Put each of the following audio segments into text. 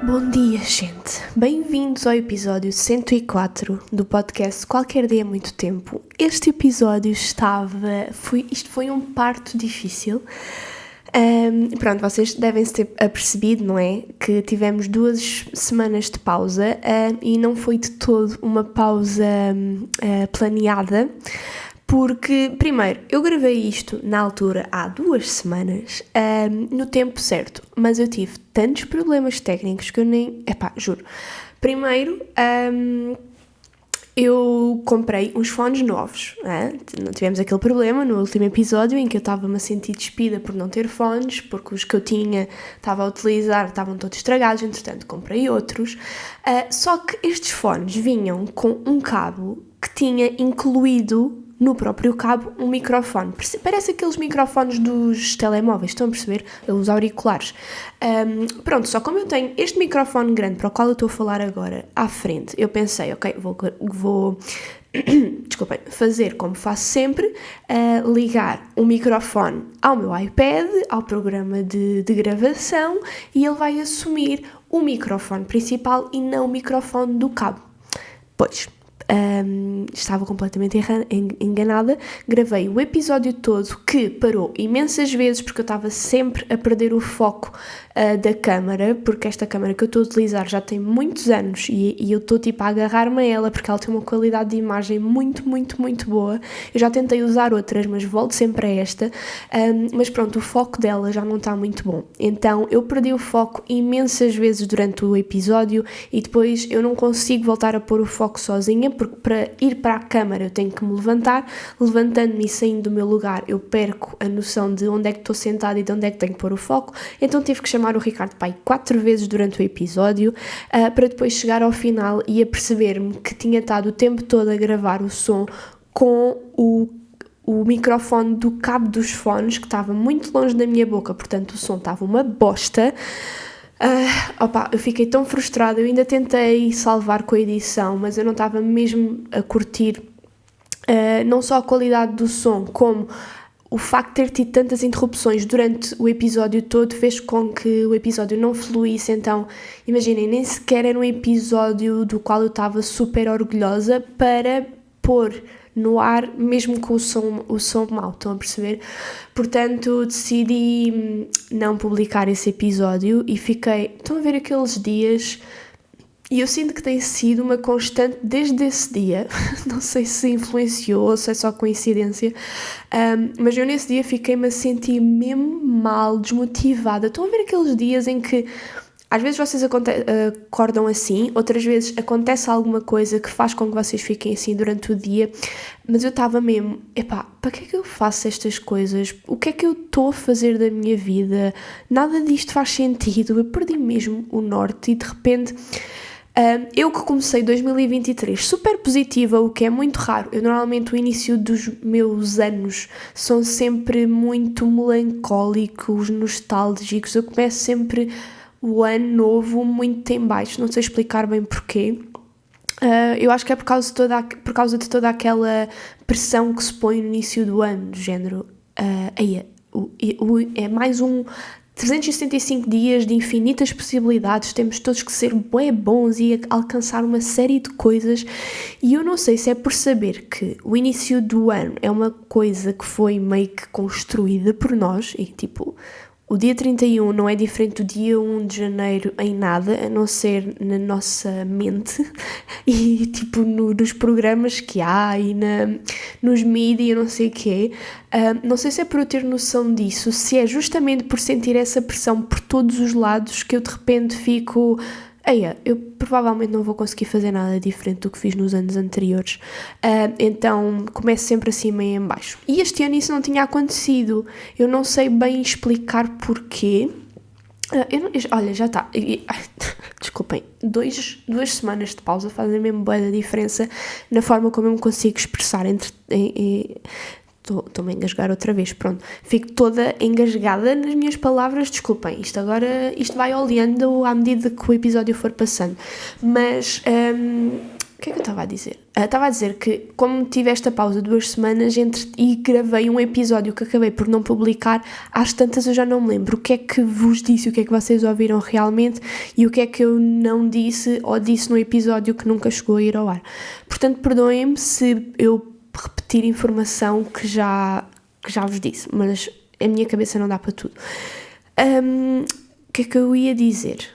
Bom dia, gente. Bem-vindos ao episódio 104 do podcast Qualquer Dia é Muito Tempo. Este episódio isto foi um parto difícil. Pronto, vocês devem se ter apercebido, não é? Que tivemos 2 semanas de pausa e não foi de todo uma pausa planeada. Porque, primeiro, eu gravei isto na altura há 2 semanas, no tempo certo, mas eu tive tantos problemas técnicos que eu nem... juro. Primeiro, eu comprei uns fones novos, tivemos aquele problema no último episódio em que eu estava-me a sentir despida por não ter fones, porque os que eu tinha estava a utilizar estavam todos estragados, entretanto comprei outros, só que estes fones vinham com um cabo que tinha incluído no próprio cabo um microfone. Parece aqueles microfones dos telemóveis, estão a perceber? Os auriculares. Pronto, só como eu tenho este microfone grande para o qual eu estou a falar agora à frente, eu pensei, ok, vou desculpem, fazer como faço sempre, ligar o microfone ao meu iPad, ao programa de gravação, e ele vai assumir o microfone principal e não o microfone do cabo. Pois... estava completamente enganada, gravei o episódio todo que parou imensas vezes porque eu estava sempre a perder o foco da câmara, porque esta câmara que eu estou a utilizar já tem muitos anos e eu estou tipo a agarrar-me a ela porque ela tem uma qualidade de imagem muito, muito, muito boa. Eu já tentei usar outras, mas volto sempre a esta, mas pronto, o foco dela já não está muito bom, então eu perdi o foco imensas vezes durante o episódio e depois eu não consigo voltar a pôr o foco sozinha, porque para ir para a câmara eu tenho que me levantar, levantando-me e saindo do meu lugar eu perco a noção de onde é que estou sentada e de onde é que tenho que pôr o foco, então tive que chamar o Ricardo pai 4 vezes durante o episódio, para depois chegar ao final e aperceber-me que tinha estado o tempo todo a gravar o som com o microfone do cabo dos fones, que estava muito longe da minha boca, portanto o som estava uma bosta. Eu fiquei tão frustrada, eu ainda tentei salvar com a edição, mas eu não estava mesmo a curtir não só a qualidade do som, como o facto de ter tido tantas interrupções durante o episódio todo fez com que o episódio não fluísse. Então, imaginem, nem sequer era um episódio do qual eu estava super orgulhosa para pôr no ar, mesmo com o som mau, estão a perceber? Portanto, decidi não publicar esse episódio e estão a ver aqueles dias, e eu sinto que tem sido uma constante desde esse dia, não sei se influenciou ou se é só coincidência, mas eu nesse dia fiquei-me a sentir mesmo mal, desmotivada. Estão a ver aqueles dias em que às vezes vocês acordam assim, outras vezes acontece alguma coisa que faz com que vocês fiquem assim durante o dia, mas eu estava mesmo, para que é que eu faço estas coisas? O que é que eu estou a fazer da minha vida? Nada disto faz sentido, eu perdi mesmo o norte e de repente... eu que comecei 2023 super positiva, o que é muito raro. Eu normalmente o início dos meus anos são sempre muito melancólicos, nostálgicos. Eu começo sempre o ano novo muito em baixo, não sei explicar bem porquê. Eu acho que é por causa de toda aquela pressão que se põe no início do ano, do género. É mais um 365 dias de infinitas possibilidades, temos todos que ser bué bons e alcançar uma série de coisas, e eu não sei se é por saber que o início do ano é uma coisa que foi meio que construída por nós, e tipo, o dia 31 não é diferente do dia 1 de janeiro em nada, a não ser na nossa mente e tipo nos programas que há e nos mídia, não sei o quê. Não sei se é por eu ter noção disso, se é justamente por sentir essa pressão por todos os lados que eu de repente fico... eu provavelmente não vou conseguir fazer nada diferente do que fiz nos anos anteriores, então começo sempre assim meio em baixo. E este ano isso não tinha acontecido, eu não sei bem explicar porquê. Olha, já está, desculpem, 2 semanas de pausa fazem mesmo bué da diferença na forma como eu me consigo expressar Estou-me a engasgar outra vez, pronto. Fico toda engasgada nas minhas palavras, desculpem. Isto vai oleando à medida que o episódio for passando. Mas O que é que eu estava a dizer? Estava a dizer que, como tive esta pausa de 2 semanas e gravei um episódio que acabei por não publicar, às tantas eu já não me lembro o que é que vos disse, o que é que vocês ouviram realmente e o que é que eu não disse ou disse no episódio que nunca chegou a ir ao ar. Portanto, perdoem-me se eu repetir informação que já vos disse, mas a minha cabeça não dá para tudo. O que é que eu ia dizer?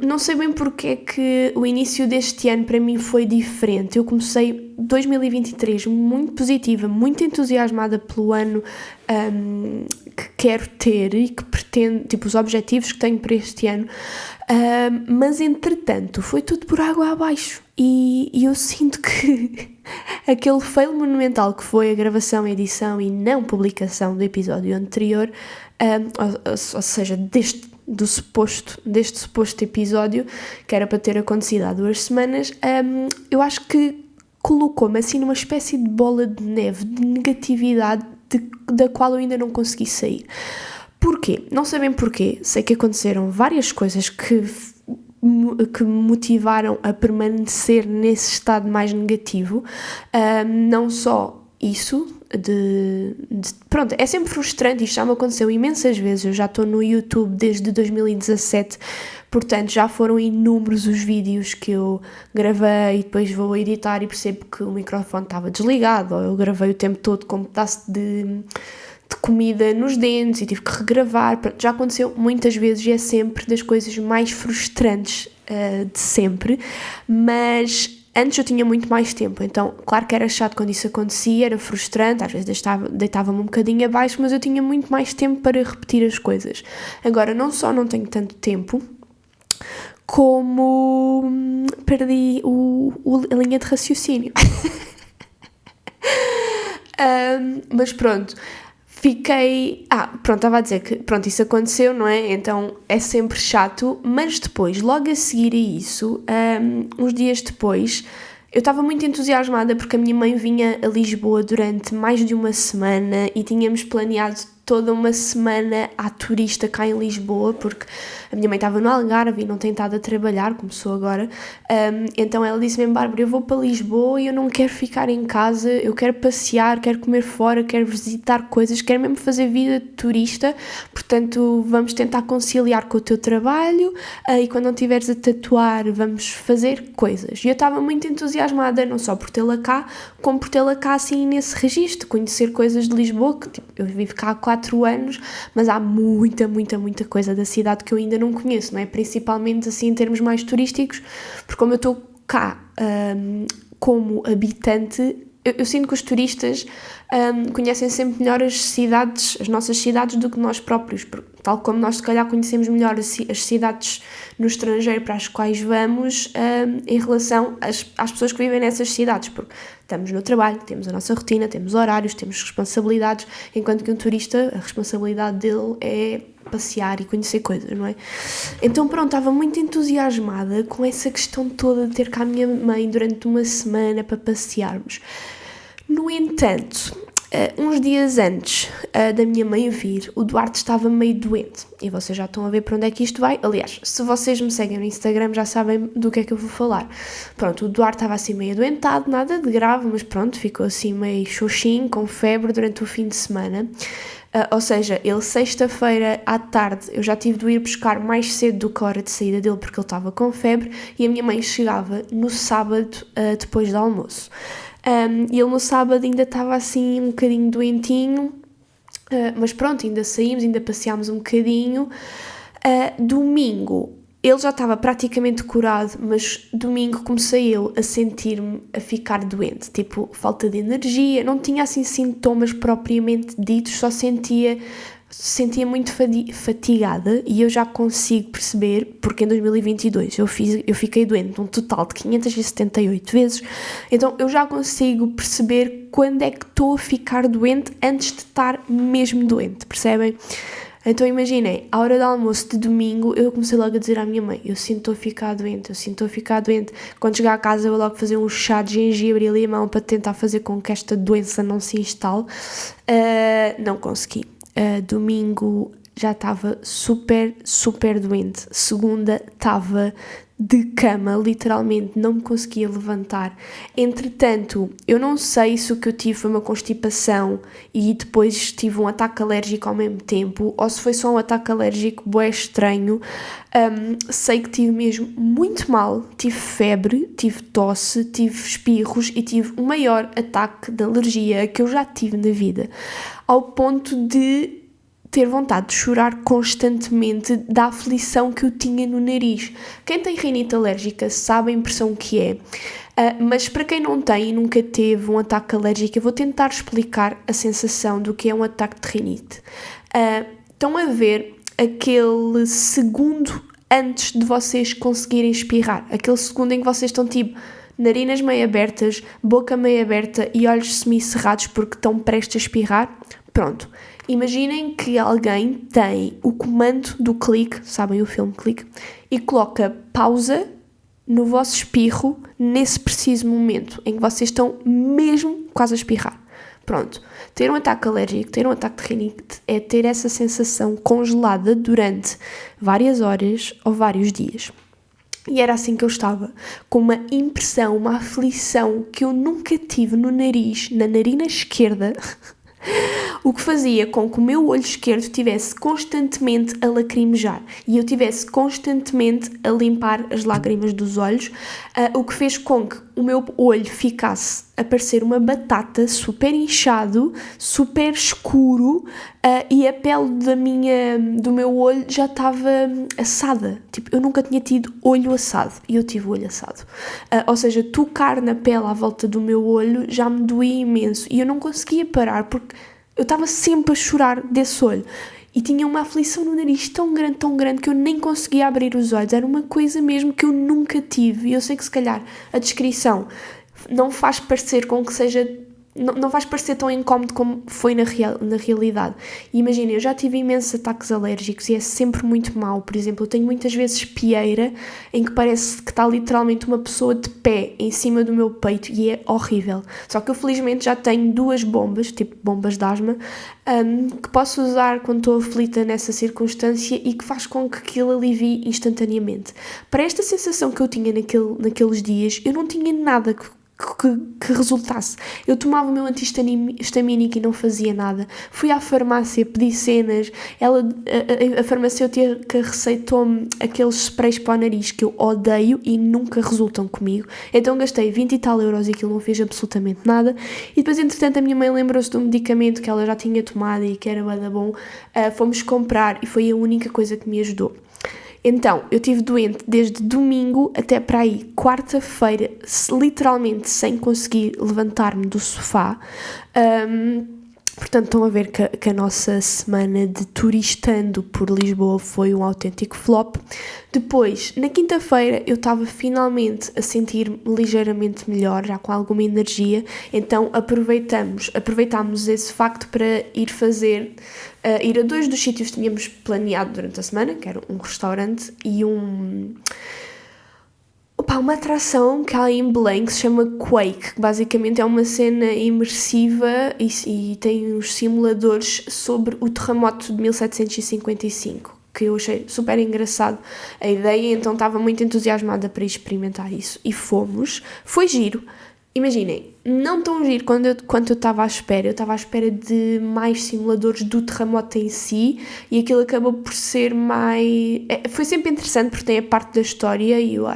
Não sei bem porque é que o início deste ano para mim foi diferente. Eu comecei 2023 muito positiva, muito entusiasmada pelo ano que quero ter e que pretendo, tipo, os objetivos que tenho para este ano, mas entretanto foi tudo por água abaixo e eu sinto que aquele fail monumental que foi a gravação, edição e não publicação do episódio anterior, ou seja, deste suposto episódio, que era para ter acontecido há 2 semanas, eu acho que colocou-me assim numa espécie de bola de neve de negatividade da qual eu ainda não consegui sair. Porquê? Não sei bem porquê, sei que aconteceram várias coisas que me motivaram a permanecer nesse estado mais negativo, não só isso, pronto, é sempre frustrante, isto já me aconteceu imensas vezes, eu já estou no YouTube desde 2017, portanto já foram inúmeros os vídeos que eu gravei e depois vou editar e percebo que o microfone estava desligado, ou eu gravei o tempo todo com um pedaço de comida nos dentes e tive que regravar. Pronto, já aconteceu muitas vezes e é sempre das coisas mais frustrantes de sempre, mas antes eu tinha muito mais tempo, então claro que era chato quando isso acontecia, era frustrante, às vezes deitava-me um bocadinho abaixo, mas eu tinha muito mais tempo para repetir as coisas. Agora não só não tenho tanto tempo, como perdi a linha de raciocínio. Mas pronto, estava a dizer que, pronto, isso aconteceu, não é? Então é sempre chato, mas depois, logo a seguir a isso, uns dias depois, eu estava muito entusiasmada porque a minha mãe vinha a Lisboa durante mais de uma semana e tínhamos planeado toda uma semana à turista cá em Lisboa, porque a minha mãe estava no Algarve e não tem estado a trabalhar, começou agora, então ela disse-me: Bárbara, eu vou para Lisboa e eu não quero ficar em casa, eu quero passear, quero comer fora, quero visitar coisas, quero mesmo fazer vida de turista, portanto vamos tentar conciliar com o teu trabalho e quando não estiveres a tatuar vamos fazer coisas. E eu estava muito entusiasmada, não só por tê-la cá, como por tê-la cá assim nesse registro, conhecer coisas de Lisboa, que tipo, eu vivo cá há 4 anos, mas há muita coisa da cidade que eu ainda não conheço, não é? Principalmente assim em termos mais turísticos, porque como eu estou cá como habitante, eu sinto que os turistas conhecem sempre melhor as nossas cidades do que nós próprios, porque, tal como nós se calhar conhecemos melhor as cidades no estrangeiro para as quais vamos em relação às pessoas que vivem nessas cidades, porque estamos no trabalho, temos a nossa rotina, temos horários, temos responsabilidades, enquanto que um turista, a responsabilidade dele é passear e conhecer coisas, não é? Então pronto, estava muito entusiasmada com essa questão toda de ter cá a minha mãe durante uma semana para passearmos. No entanto, uns dias antes da minha mãe vir, o Duarte estava meio doente. E vocês já estão a ver para onde é que isto vai. Aliás, se vocês me seguem no Instagram já sabem do que é que eu vou falar. Pronto, o Duarte estava assim meio adoentado, nada de grave, mas pronto, ficou assim meio xoxinho, com febre durante o fim de semana. Ou seja, ele sexta-feira à tarde, eu já tive de ir buscar mais cedo do que a hora de saída dele porque ele estava com febre e a minha mãe chegava no sábado depois do almoço. E ele no sábado ainda estava assim um bocadinho doentinho, mas pronto, ainda saímos, ainda passeámos um bocadinho. Domingo, ele já estava praticamente curado, mas domingo comecei eu a sentir-me a ficar doente, tipo falta de energia, não tinha assim sintomas propriamente ditos, só sentia muito fatigada e eu já consigo perceber, porque em 2022 eu fiquei doente um total de 578 vezes, então eu já consigo perceber quando é que estou a ficar doente antes de estar mesmo doente, percebem? Então imaginem, à hora do almoço de domingo eu comecei logo a dizer à minha mãe: eu sinto a ficar doente, quando chegar a casa eu vou logo fazer um chá de gengibre e limão para tentar fazer com que esta doença não se instale. Não consegui. Domingo já estava super doente. Segunda estava de cama, literalmente não me conseguia levantar. Entretanto, eu não sei se o que eu tive foi uma constipação e depois tive um ataque alérgico ao mesmo tempo, ou se foi só um ataque alérgico bué estranho. Sei que tive mesmo muito mal, tive febre, tive tosse, tive espirros e tive o maior ataque de alergia que eu já tive na vida, ao ponto de ter vontade de chorar constantemente da aflição que eu tinha no nariz. Quem tem rinite alérgica sabe a impressão que é, mas para quem não tem e nunca teve um ataque alérgico, eu vou tentar explicar a sensação do que é um ataque de rinite. Estão a ver aquele segundo antes de vocês conseguirem espirrar, aquele segundo em que vocês estão tipo narinas meio abertas, boca meio aberta e olhos semicerrados porque estão prestes a espirrar? Pronto. Imaginem que alguém tem o comando do clique, sabem o filme Clique, e coloca pausa no vosso espirro nesse preciso momento em que vocês estão mesmo quase a espirrar. Pronto. Ter um ataque alérgico, ter um ataque de rinite é ter essa sensação congelada durante várias horas ou vários dias. E era assim que eu estava, com uma impressão, uma aflição que eu nunca tive no nariz, na narina esquerda, o que fazia com que o meu olho esquerdo estivesse constantemente a lacrimejar e eu estivesse constantemente a limpar as lágrimas dos olhos, o que fez com que o meu olho ficasse a parecer uma batata, super inchado, super escuro, e a pele do meu olho já estava assada. Tipo, eu nunca tinha tido olho assado e eu tive olho assado. Ou seja, tocar na pele à volta do meu olho já me doía imenso e eu não conseguia parar porque eu estava sempre a chorar desse olho. E tinha uma aflição no nariz tão grande que eu nem conseguia abrir os olhos. Era uma coisa mesmo que eu nunca tive. E eu sei que se calhar a descrição não faz parecer com que seja... Não faz parecer tão incómodo como foi na realidade. E imagina, eu já tive imensos ataques alérgicos e é sempre muito mau. Por exemplo, eu tenho muitas vezes pieira em que parece que está literalmente uma pessoa de pé em cima do meu peito e é horrível. Só que eu felizmente já tenho 2 bombas, tipo bombas de asma, que posso usar quando estou aflita nessa circunstância e que faz com que aquilo alivie instantaneamente. Para esta sensação que eu tinha naqueles dias, eu não tinha nada que resultasse. Eu tomava o meu antihistamínico e não fazia nada. Fui à farmácia, pedi cenas, a farmacêutica receitou-me aqueles sprays para o nariz que eu odeio e nunca resultam comigo. Então gastei 20 e tal euros e aquilo não fez absolutamente nada. E depois, entretanto, a minha mãe lembrou-se de um medicamento que ela já tinha tomado e que era bada bom. Fomos comprar e foi a única coisa que me ajudou. Então, eu estive doente desde domingo até para aí quarta-feira, literalmente sem conseguir levantar-me do sofá. Portanto, estão a ver que a nossa semana de turistando por Lisboa foi um autêntico flop. Depois, na quinta-feira, eu estava finalmente a sentir-me ligeiramente melhor, já com alguma energia, então aproveitámos esse facto para ir a 2 dos sítios que tínhamos planeado durante a semana, que era um restaurante e uma atração que há em Belém que se chama Quake, que basicamente é uma cena imersiva e tem uns simuladores sobre o terremoto de 1755, que eu achei super engraçado a ideia, então estava muito entusiasmada para experimentar isso. E fomos, foi giro. Imaginem, não tão giro quanto eu estava à espera. Eu estava à espera de mais simuladores do terremoto em si e aquilo acabou por ser mais... Foi sempre interessante porque tem a parte da história e eu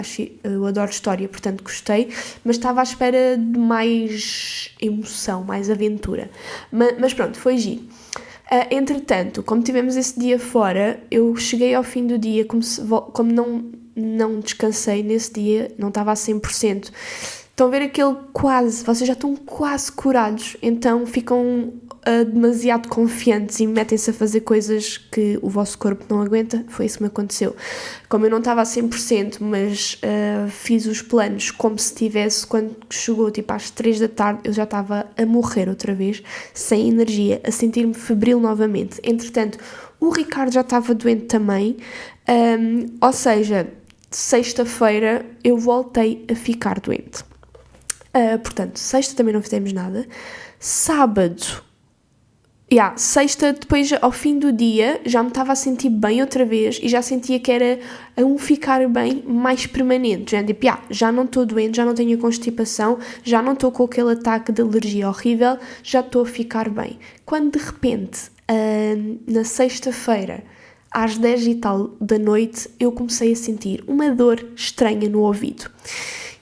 adoro história, portanto gostei, mas estava à espera de mais emoção, mais aventura. Mas pronto, foi giro. Entretanto, como tivemos esse dia fora, eu cheguei ao fim do dia, como não descansei nesse dia, não estava a 100%. Estão a ver aquele quase, vocês já estão quase curados, então ficam demasiado confiantes e metem-se a fazer coisas que o vosso corpo não aguenta. Foi isso que me aconteceu. Como eu não estava a 100%, mas fiz os planos como se tivesse, quando chegou tipo às 3 da tarde, eu já estava a morrer outra vez, sem energia, a sentir-me febril novamente. Entretanto, o Ricardo já estava doente também, ou seja, sexta-feira eu voltei a ficar doente. Portanto, sexta também não fizemos nada. Sábado, Sexta, depois ao fim do dia, já me estava a sentir bem outra vez e já sentia que era um ficar bem mais permanente. Já não estou doente, já não tenho constipação, já não estou com aquele ataque de alergia horrível, já estou a ficar bem. Quando de repente, na sexta-feira, às 10 e tal da noite, eu comecei a sentir uma dor estranha no ouvido.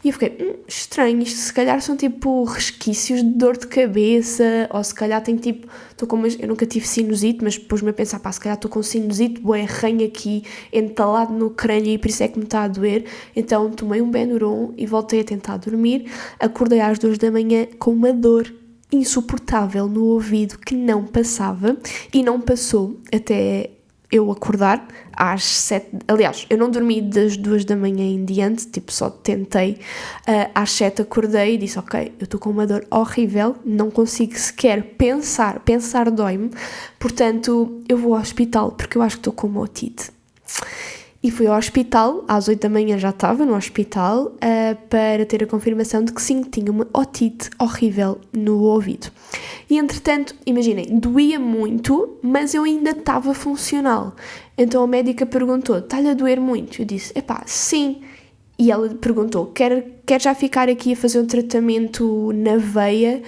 E eu fiquei, estranho, isto se calhar são tipo resquícios de dor de cabeça, ou se calhar tenho tipo, eu nunca tive sinusite, mas depois-me a pensar, se calhar estou com sinusite, arranho aqui, entalado no crânio e por isso é que me está a doer. Então tomei um Benuron e voltei a tentar dormir, acordei às 2 da manhã com uma dor insuportável no ouvido que não passava e não passou até eu acordar às 7, aliás, eu não dormi das 2 da manhã em diante, só tentei, às 7 acordei e disse, ok, eu estou com uma dor horrível, não consigo sequer pensar dói-me, portanto, eu vou ao hospital porque eu acho que estou com uma otite. E fui ao hospital, às 8 da manhã já estava no hospital, para ter a confirmação de que sim, tinha uma otite horrível no ouvido. E entretanto, imaginem, doía muito, mas eu ainda estava funcional. Então a médica perguntou, está-lhe a doer muito? Eu disse, sim. E ela perguntou, quer já ficar aqui a fazer um tratamento na veia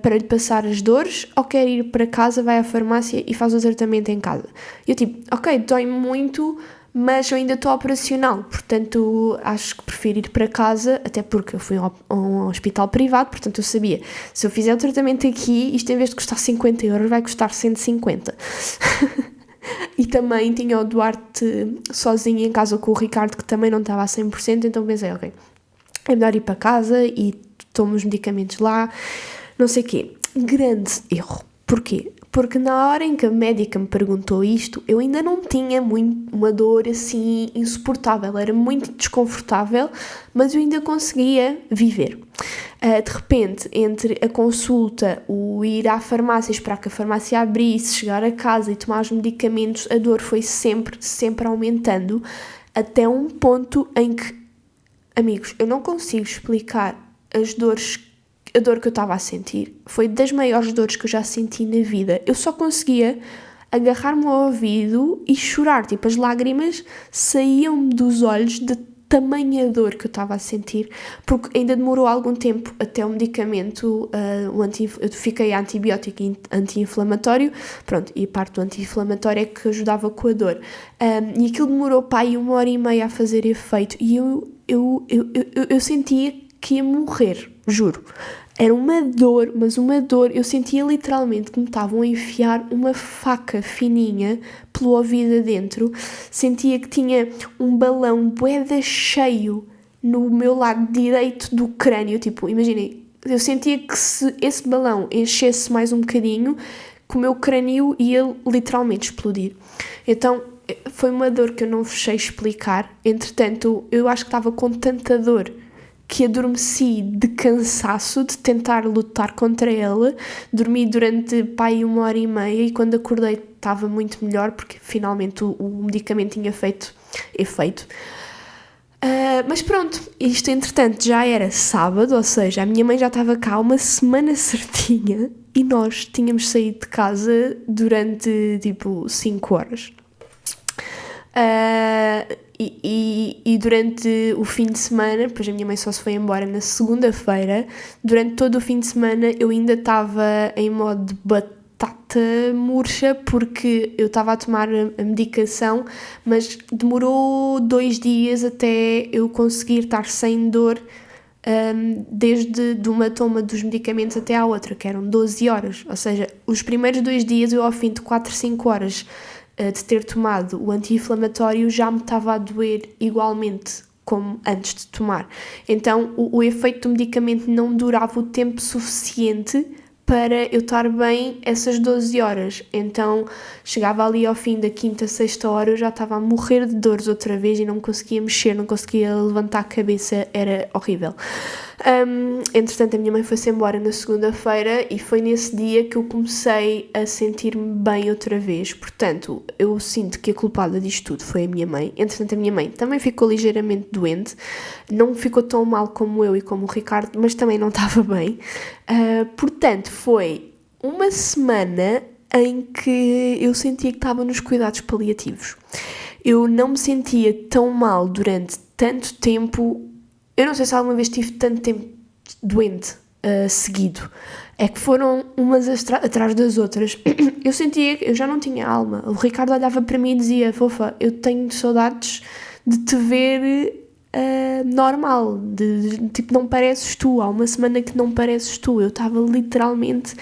para lhe passar as dores? Ou quer ir para casa, vai à farmácia e faz o tratamento em casa? E eu ok, dói-me muito, mas eu ainda estou operacional, portanto acho que prefiro ir para casa, até porque eu fui a um hospital privado, portanto eu sabia, se eu fizer o tratamento aqui, isto em vez de custar 50 euros vai custar 150. E também tinha o Duarte sozinho em casa com o Ricardo, que também não estava a 100%, então pensei, ok, é melhor ir para casa e tomo os medicamentos lá, não sei o quê. Grande erro. Porquê? Porque na hora em que a médica me perguntou isto, eu ainda não tinha uma dor assim insuportável, era muito desconfortável, mas eu ainda conseguia viver. De repente, entre a consulta, o ir à farmácia, esperar que a farmácia abrisse, chegar a casa e tomar os medicamentos, a dor foi sempre aumentando, até um ponto em que, amigos, eu não consigo explicar a dor que eu estava a sentir. Foi das maiores dores que eu já senti na vida. Eu só conseguia agarrar-me ao ouvido e chorar, as lágrimas saíam-me dos olhos de tamanha dor que eu estava a sentir, porque ainda demorou algum tempo até o medicamento, eu fiquei antibiótico e anti-inflamatório, pronto, e a parte do anti-inflamatório é que ajudava com a dor, e aquilo demorou para aí 1h30 a fazer efeito, e eu sentia que ia morrer, juro. Era uma dor, mas uma dor, eu sentia literalmente que me estavam a enfiar uma faca fininha pelo ouvido adentro, sentia que tinha um balão bué cheio no meu lado direito do crânio, imaginem, eu sentia que se esse balão enchesse mais um bocadinho, que o meu crânio ia literalmente explodir. Então, foi uma dor que eu não vos sei explicar, entretanto, eu acho que estava com tanta dor que adormeci de cansaço de tentar lutar contra ela, dormi durante 1h30 e quando acordei estava muito melhor porque finalmente o medicamento tinha feito efeito. Mas pronto, isto entretanto já era sábado, ou seja, a minha mãe já estava cá uma semana certinha e nós tínhamos saído de casa durante 5 horas. E durante o fim de semana, depois a minha mãe só se foi embora na segunda-feira, durante todo o fim de semana eu ainda estava em modo de batata murcha porque eu estava a tomar a medicação, mas demorou 2 dias até eu conseguir estar sem dor, desde de uma toma dos medicamentos até à outra, que eram 12 horas, ou seja, os primeiros 2 dias eu ao fim de 4, 5 horas de ter tomado o anti-inflamatório já me estava a doer igualmente como antes de tomar. Então o efeito do medicamento não durava o tempo suficiente para eu estar bem essas 12 horas. Então chegava ali ao fim da 5ª, 6ª hora, eu já estava a morrer de dores outra vez e não conseguia mexer, não conseguia levantar a cabeça, era horrível. Entretanto a minha mãe foi-se embora na segunda-feira e foi nesse dia que eu comecei a sentir-me bem outra vez, portanto eu sinto que a culpada disto tudo foi a minha mãe. Entretanto a minha mãe também ficou ligeiramente doente, não ficou tão mal como eu e como o Ricardo, mas também não estava bem, portanto foi uma semana em que eu sentia que estava nos cuidados paliativos. Eu não me sentia tão mal durante tanto tempo. Eu não sei se alguma vez estive tanto tempo doente seguido. É que foram umas atrás das outras. Eu sentia que eu já não tinha alma. O Ricardo olhava para mim e dizia: fofa, eu tenho saudades de te ver normal, tipo, não pareces tu. Há uma semana que não pareces tu. Eu estava literalmente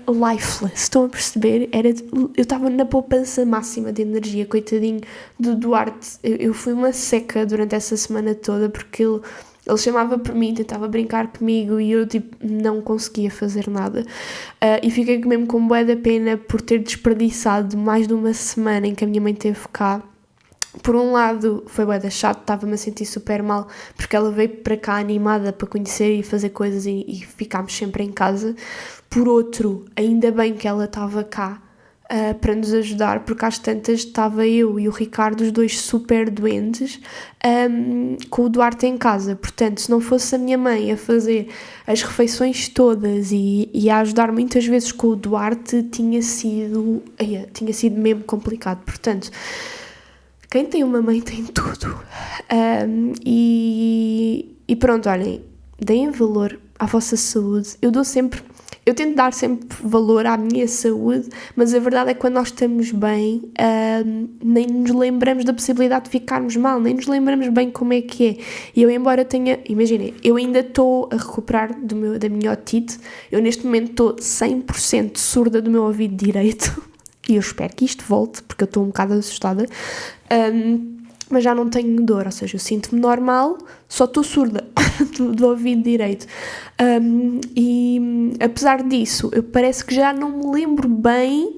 lifeless, estão a perceber? Eu estava na poupança máxima de energia, coitadinho do Duarte. Eu fui uma seca durante essa semana toda, porque ele chamava por mim, tentava brincar comigo e eu tipo não conseguia fazer nada. E fiquei mesmo com bué da pena por ter desperdiçado mais de uma semana em que a minha mãe esteve cá. Por um lado foi bué da chato, estava-me a sentir super mal porque ela veio para cá animada para conhecer e fazer coisas e ficámos sempre em casa. Por outro, ainda bem que ela estava cá para nos ajudar, porque às tantas estava eu e o Ricardo, os dois super doentes, com o Duarte em casa. Portanto, se não fosse a minha mãe a fazer as refeições todas e a ajudar muitas vezes com o Duarte, tinha sido mesmo complicado. Portanto, quem tem uma mãe tem tudo. E pronto, olhem, deem valor à vossa saúde. Eu tento dar sempre valor à minha saúde, mas a verdade é que quando nós estamos bem, nem nos lembramos da possibilidade de ficarmos mal, nem nos lembramos bem como é que é. E eu, embora tenha, imaginem, eu ainda estou a recuperar da minha otite, eu neste momento estou 100% surda do meu ouvido direito, e eu espero que isto volte, porque eu estou um bocado assustada, mas já não tenho dor, ou seja, eu sinto-me normal, só estou surda do ouvido direito. E apesar disso, eu parece que já não me lembro bem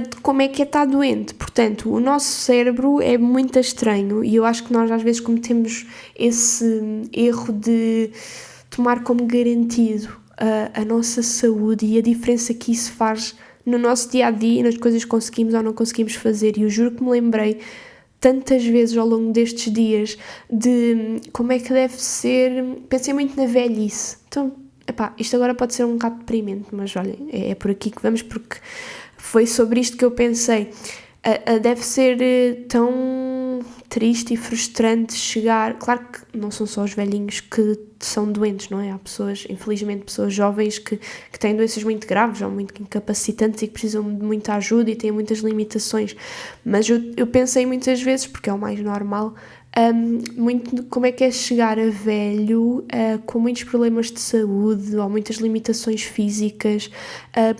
de como é que é estar doente. Portanto, o nosso cérebro é muito estranho e eu acho que nós às vezes cometemos esse erro de tomar como garantido a nossa saúde e a diferença que isso faz no nosso dia-a-dia, nas coisas que conseguimos ou não conseguimos fazer. E eu juro que me lembrei tantas vezes ao longo destes dias de como é que deve ser. Pensei muito na velhice. Então, isto agora pode ser um bocado deprimente, mas olhem, é por aqui que vamos, porque foi sobre isto que eu pensei. Deve ser tão triste e frustrante chegar. Claro que não são só os velhinhos que são doentes, não é? Há pessoas, infelizmente, pessoas jovens que têm doenças muito graves ou muito incapacitantes e que precisam de muita ajuda e têm muitas limitações. Mas eu pensei muitas vezes, porque é o mais normal, muito como é que é chegar a velho com muitos problemas de saúde ou muitas limitações físicas,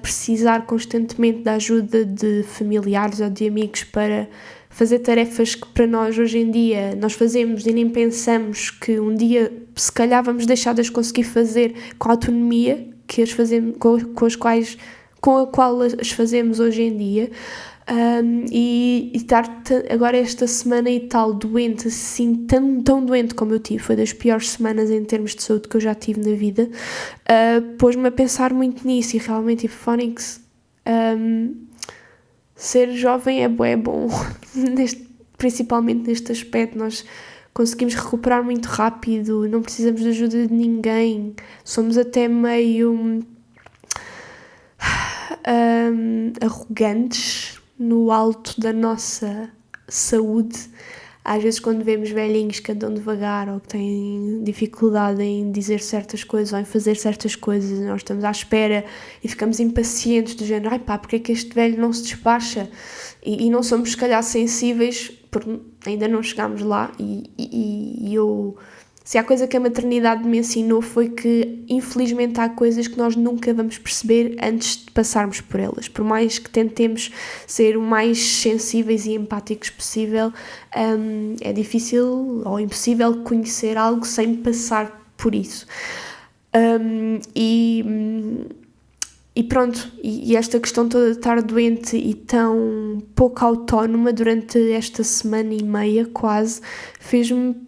precisar constantemente da ajuda de familiares ou de amigos para fazer tarefas que para nós hoje em dia nós fazemos e nem pensamos que um dia se calhar vamos deixar de as conseguir fazer com a autonomia que as fazemos, com a qual as fazemos hoje em dia. E estar agora esta semana e tal doente, assim, tão doente como eu tive, foi das piores semanas em termos de saúde que eu já tive na vida, pôs-me a pensar muito nisso e realmente, Phonics, ser jovem é bom, principalmente neste aspecto. Nós conseguimos recuperar muito rápido, não precisamos de ajuda de ninguém, somos até meio arrogantes no alto da nossa saúde. Às vezes quando vemos velhinhos que andam devagar ou que têm dificuldade em dizer certas coisas ou em fazer certas coisas, nós estamos à espera e ficamos impacientes do género, porque é que este velho não se despacha? E não somos se calhar sensíveis porque ainda não chegámos lá e eu... Se há coisa que a maternidade me ensinou foi que, infelizmente, há coisas que nós nunca vamos perceber antes de passarmos por elas. Por mais que tentemos ser o mais sensíveis e empáticos possível, é difícil ou impossível conhecer algo sem passar por isso. E pronto, e esta questão toda de estar doente e tão pouco autónoma durante esta semana e meia quase, fez-me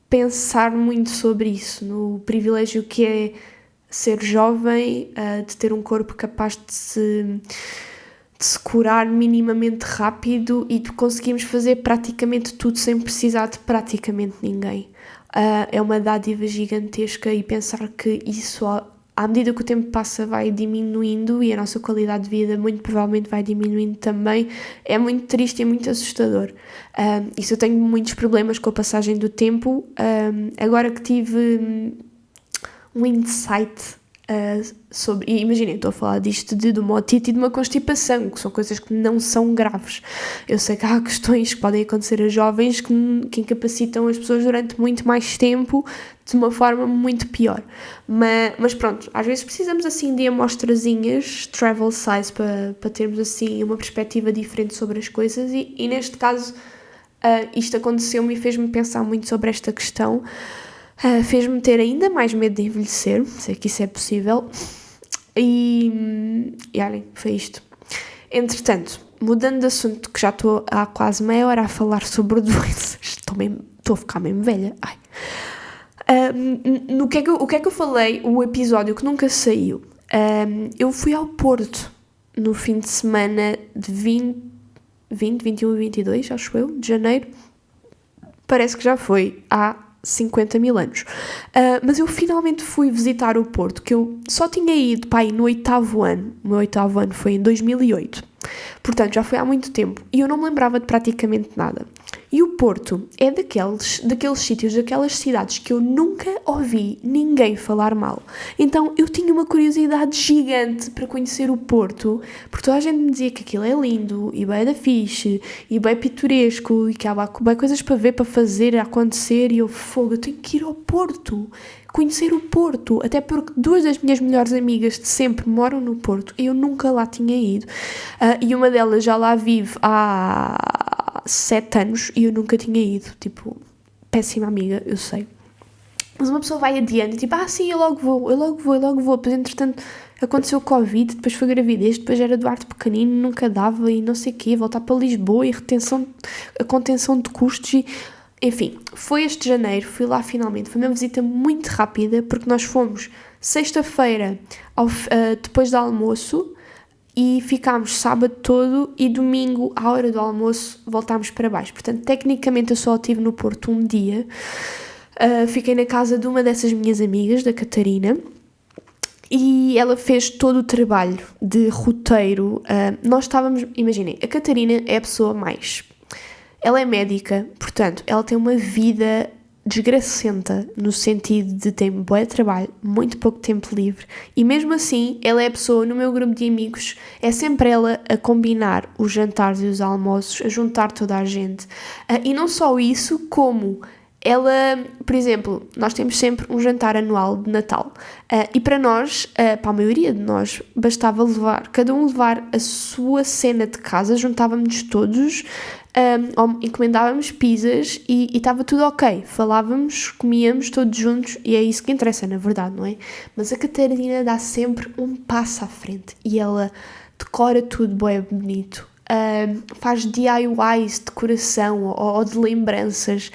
pensar muito sobre isso, no privilégio que é ser jovem, de ter um corpo capaz de se curar minimamente rápido e de conseguirmos fazer praticamente tudo sem precisar de praticamente ninguém. É uma dádiva gigantesca e pensar que isso à medida que o tempo passa vai diminuindo e a nossa qualidade de vida muito provavelmente vai diminuindo também. É muito triste e muito assustador. Isso eu tenho muitos problemas com a passagem do tempo. Agora que tive um insight sobre... E imaginem, estou a falar disto de uma otite e de uma constipação, que são coisas que não são graves. Eu sei que há questões que podem acontecer a jovens que incapacitam as pessoas durante muito mais tempo de uma forma muito pior. Mas pronto, às vezes precisamos assim de amostrazinhas, travel size, para termos assim uma perspectiva diferente sobre as coisas e neste caso isto aconteceu-me e fez-me pensar muito sobre esta questão. Fez-me ter ainda mais medo de envelhecer, sei que isso é possível, e olhem, foi isto. Entretanto, mudando de assunto, que já estou há quase meia hora a falar sobre doenças, estou a ficar mesmo velha, o que é que eu falei, o episódio que nunca saiu, eu fui ao Porto no fim de semana de 20, 21 e 22, acho eu, de janeiro, parece que já foi há 50 mil anos. Mas eu finalmente fui visitar o Porto, que eu só tinha ido para aí no 8º ano. O meu 8º ano foi em 2008. Portanto, já foi há muito tempo. E eu não me lembrava de praticamente nada. E o Porto é daqueles sítios, daquelas cidades que eu nunca ouvi ninguém falar mal. Então, eu tinha uma curiosidade gigante para conhecer o Porto, porque toda a gente me dizia que aquilo é lindo, e bem da fixe, e bem pitoresco, e que há bem coisas para ver, para fazer, a acontecer, e eu tenho que ir ao Porto, conhecer o Porto, até porque 2 das minhas melhores amigas de sempre moram no Porto, e eu nunca lá tinha ido, e uma delas já lá vive há 7 anos e eu nunca tinha ido, tipo, péssima amiga, eu sei. Mas uma pessoa vai adiante, tipo, sim, eu logo vou, depois entretanto aconteceu o Covid, depois foi gravidez, depois era Eduardo pequenino, nunca dava e não sei o quê, voltar para Lisboa e a contenção de custos e... Enfim, foi este janeiro, fui lá finalmente, foi uma visita muito rápida, porque nós fomos sexta-feira depois do almoço, e ficámos sábado todo e domingo, à hora do almoço, voltámos para baixo. Portanto, tecnicamente eu só estive no Porto um dia. Fiquei na casa de uma dessas minhas amigas, da Catarina, e ela fez todo o trabalho de roteiro. Nós estávamos, imaginem, a Catarina é a pessoa mais... Ela é médica, portanto, ela tem uma vida desgracenta, no sentido de ter bué trabalho, muito pouco tempo livre, e mesmo assim, ela é a pessoa, no meu grupo de amigos, é sempre ela a combinar os jantares e os almoços, a juntar toda a gente, e não só isso, como ela, por exemplo, nós temos sempre um jantar anual de Natal, e para nós, para a maioria de nós, bastava cada um levar a sua cena de casa, juntávamos todos, encomendávamos pizzas e estava tudo ok, falávamos, comíamos todos juntos e é isso que interessa, na verdade, não é? Mas a Catarina dá sempre um passo à frente e ela decora tudo bem bonito, faz DIYs de decoração ou de lembranças.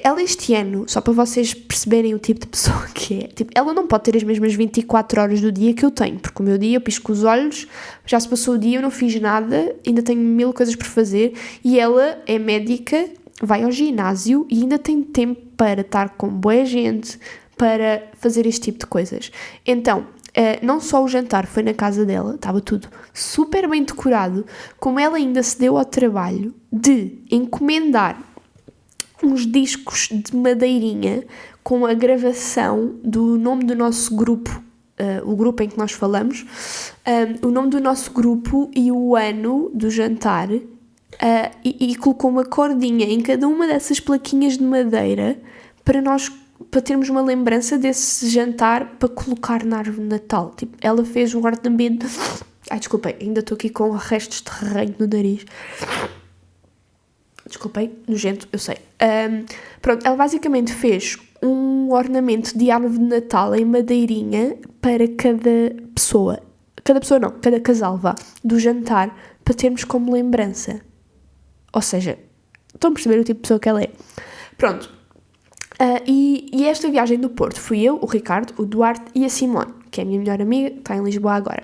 Ela este ano, só para vocês perceberem o tipo de pessoa que é, tipo, ela não pode ter as mesmas 24 horas do dia que eu tenho, porque o meu dia eu pisco os olhos, já se passou o dia, eu não fiz nada, ainda tenho 1000 coisas por fazer, e ela é médica, vai ao ginásio e ainda tem tempo para estar com boa gente, para fazer este tipo de coisas. Então, não só o jantar foi na casa dela, estava tudo super bem decorado, como ela ainda se deu ao trabalho de encomendar uns discos de madeirinha com a gravação do nome do nosso grupo, o grupo em que nós falamos, o nome do nosso grupo e o ano do jantar, e colocou uma cordinha em cada uma dessas plaquinhas de madeira para termos uma lembrança desse jantar para colocar na árvore de Natal. Tipo, ela fez um ornamento... Ai, desculpem, ainda estou aqui com restos de ranho no nariz. Desculpem, nojento, eu sei. Pronto, ela basicamente fez um ornamento de árvore de Natal em madeirinha para cada pessoa. Cada casal, do jantar, para termos como lembrança. Ou seja, estão a perceber o tipo de pessoa que ela é. Pronto. E esta viagem do Porto fui eu, o Ricardo, o Duarte e a Simone, que é a minha melhor amiga, está em Lisboa agora.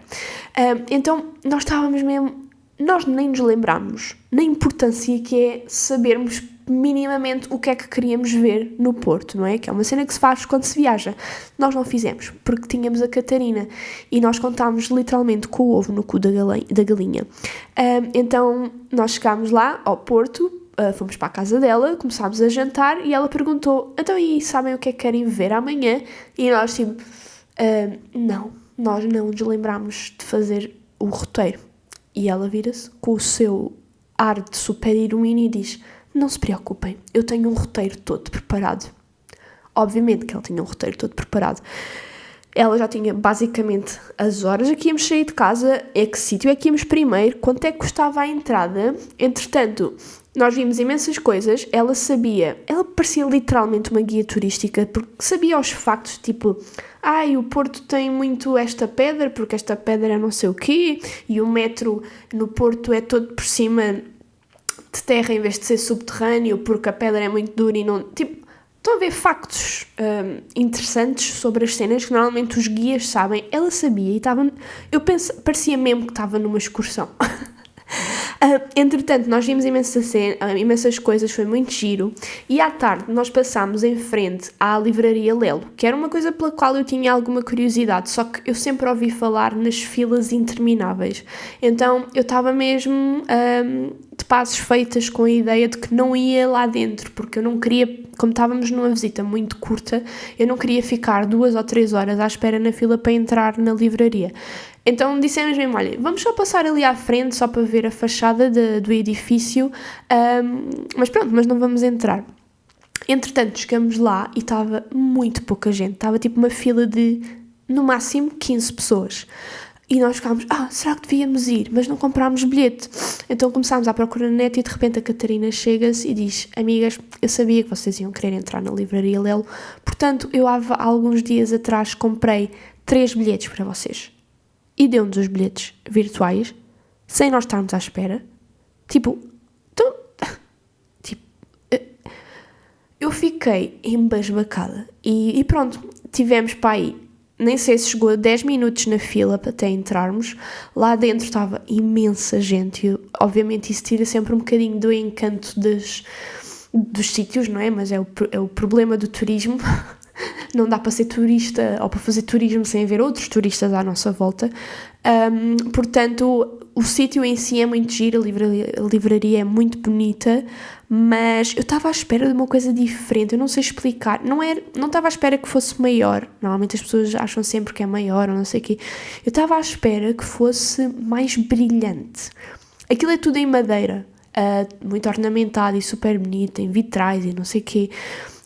Então, nós estávamos mesmo nós nem nos lembramos na importância que é sabermos minimamente o que é que queríamos ver no Porto, não é? Que é uma cena que se faz quando se viaja. Nós não fizemos, porque tínhamos a Catarina e nós contámos literalmente com o ovo no cu da galinha. Então nós chegámos lá ao Porto, fomos para a casa dela, começámos a jantar e ela perguntou, então e sabem o que é que querem ver amanhã? E nós tipo, não, nós não nos lembrámos de fazer o roteiro. E ela vira-se com o seu ar de super heroína e diz, não se preocupem, eu tenho um roteiro todo preparado. Obviamente que ela tinha um roteiro todo preparado. Ela já tinha basicamente as horas a que íamos sair de casa, a que sítio é que íamos primeiro, quanto é que custava a entrada. Entretanto, nós vimos imensas coisas, ela parecia literalmente uma guia turística, porque sabia os factos, tipo, o Porto tem muito esta pedra, porque esta pedra é não sei o quê, e o metro no Porto é todo por cima de terra em vez de ser subterrâneo, porque a pedra é muito dura e não... Tipo, estão a ver factos interessantes sobre as cenas que normalmente os guias sabem. Ela sabia e estava... parecia mesmo que estava numa excursão. Entretanto, nós vimos imensas coisas, foi muito giro, e à tarde nós passámos em frente à livraria Lelo, que era uma coisa pela qual eu tinha alguma curiosidade, só que eu sempre ouvi falar nas filas intermináveis, então eu estava mesmo de pazes feitas com a ideia de que não ia lá dentro, porque eu não queria, como estávamos numa visita muito curta, eu não queria ficar 2 ou 3 horas à espera na fila para entrar na livraria. Então dissemos mesmo, olha, vamos só passar ali à frente só para ver a fachada do edifício, mas não vamos entrar. Entretanto, chegamos lá e estava muito pouca gente, estava tipo uma fila de, no máximo, 15 pessoas. E nós ficámos, será que devíamos ir? Mas não comprámos bilhete. Então começámos à procura na net e de repente a Catarina chega-se e diz, amigas, eu sabia que vocês iam querer entrar na livraria Lelo, portanto, eu há alguns dias atrás comprei 3 bilhetes para vocês. E deu-nos os bilhetes virtuais, sem nós estarmos à espera. Eu fiquei embasbacada. E pronto, tivemos para aí, nem sei se chegou a 10 minutos na fila para até entrarmos. Lá dentro estava imensa gente. E, obviamente isso tira sempre um bocadinho do encanto dos sítios, não é? Mas é o problema do turismo. Não dá para ser turista ou para fazer turismo sem ver outros turistas à nossa volta. Portanto, o sítio em si é muito giro, a livraria é muito bonita, mas eu estava à espera de uma coisa diferente, eu não sei explicar. Não estava à espera que fosse maior, normalmente as pessoas acham sempre que é maior ou não sei o quê. Eu estava à espera que fosse mais brilhante. Aquilo é tudo em madeira, muito ornamentado e super bonito, em vitrais e não sei o quê.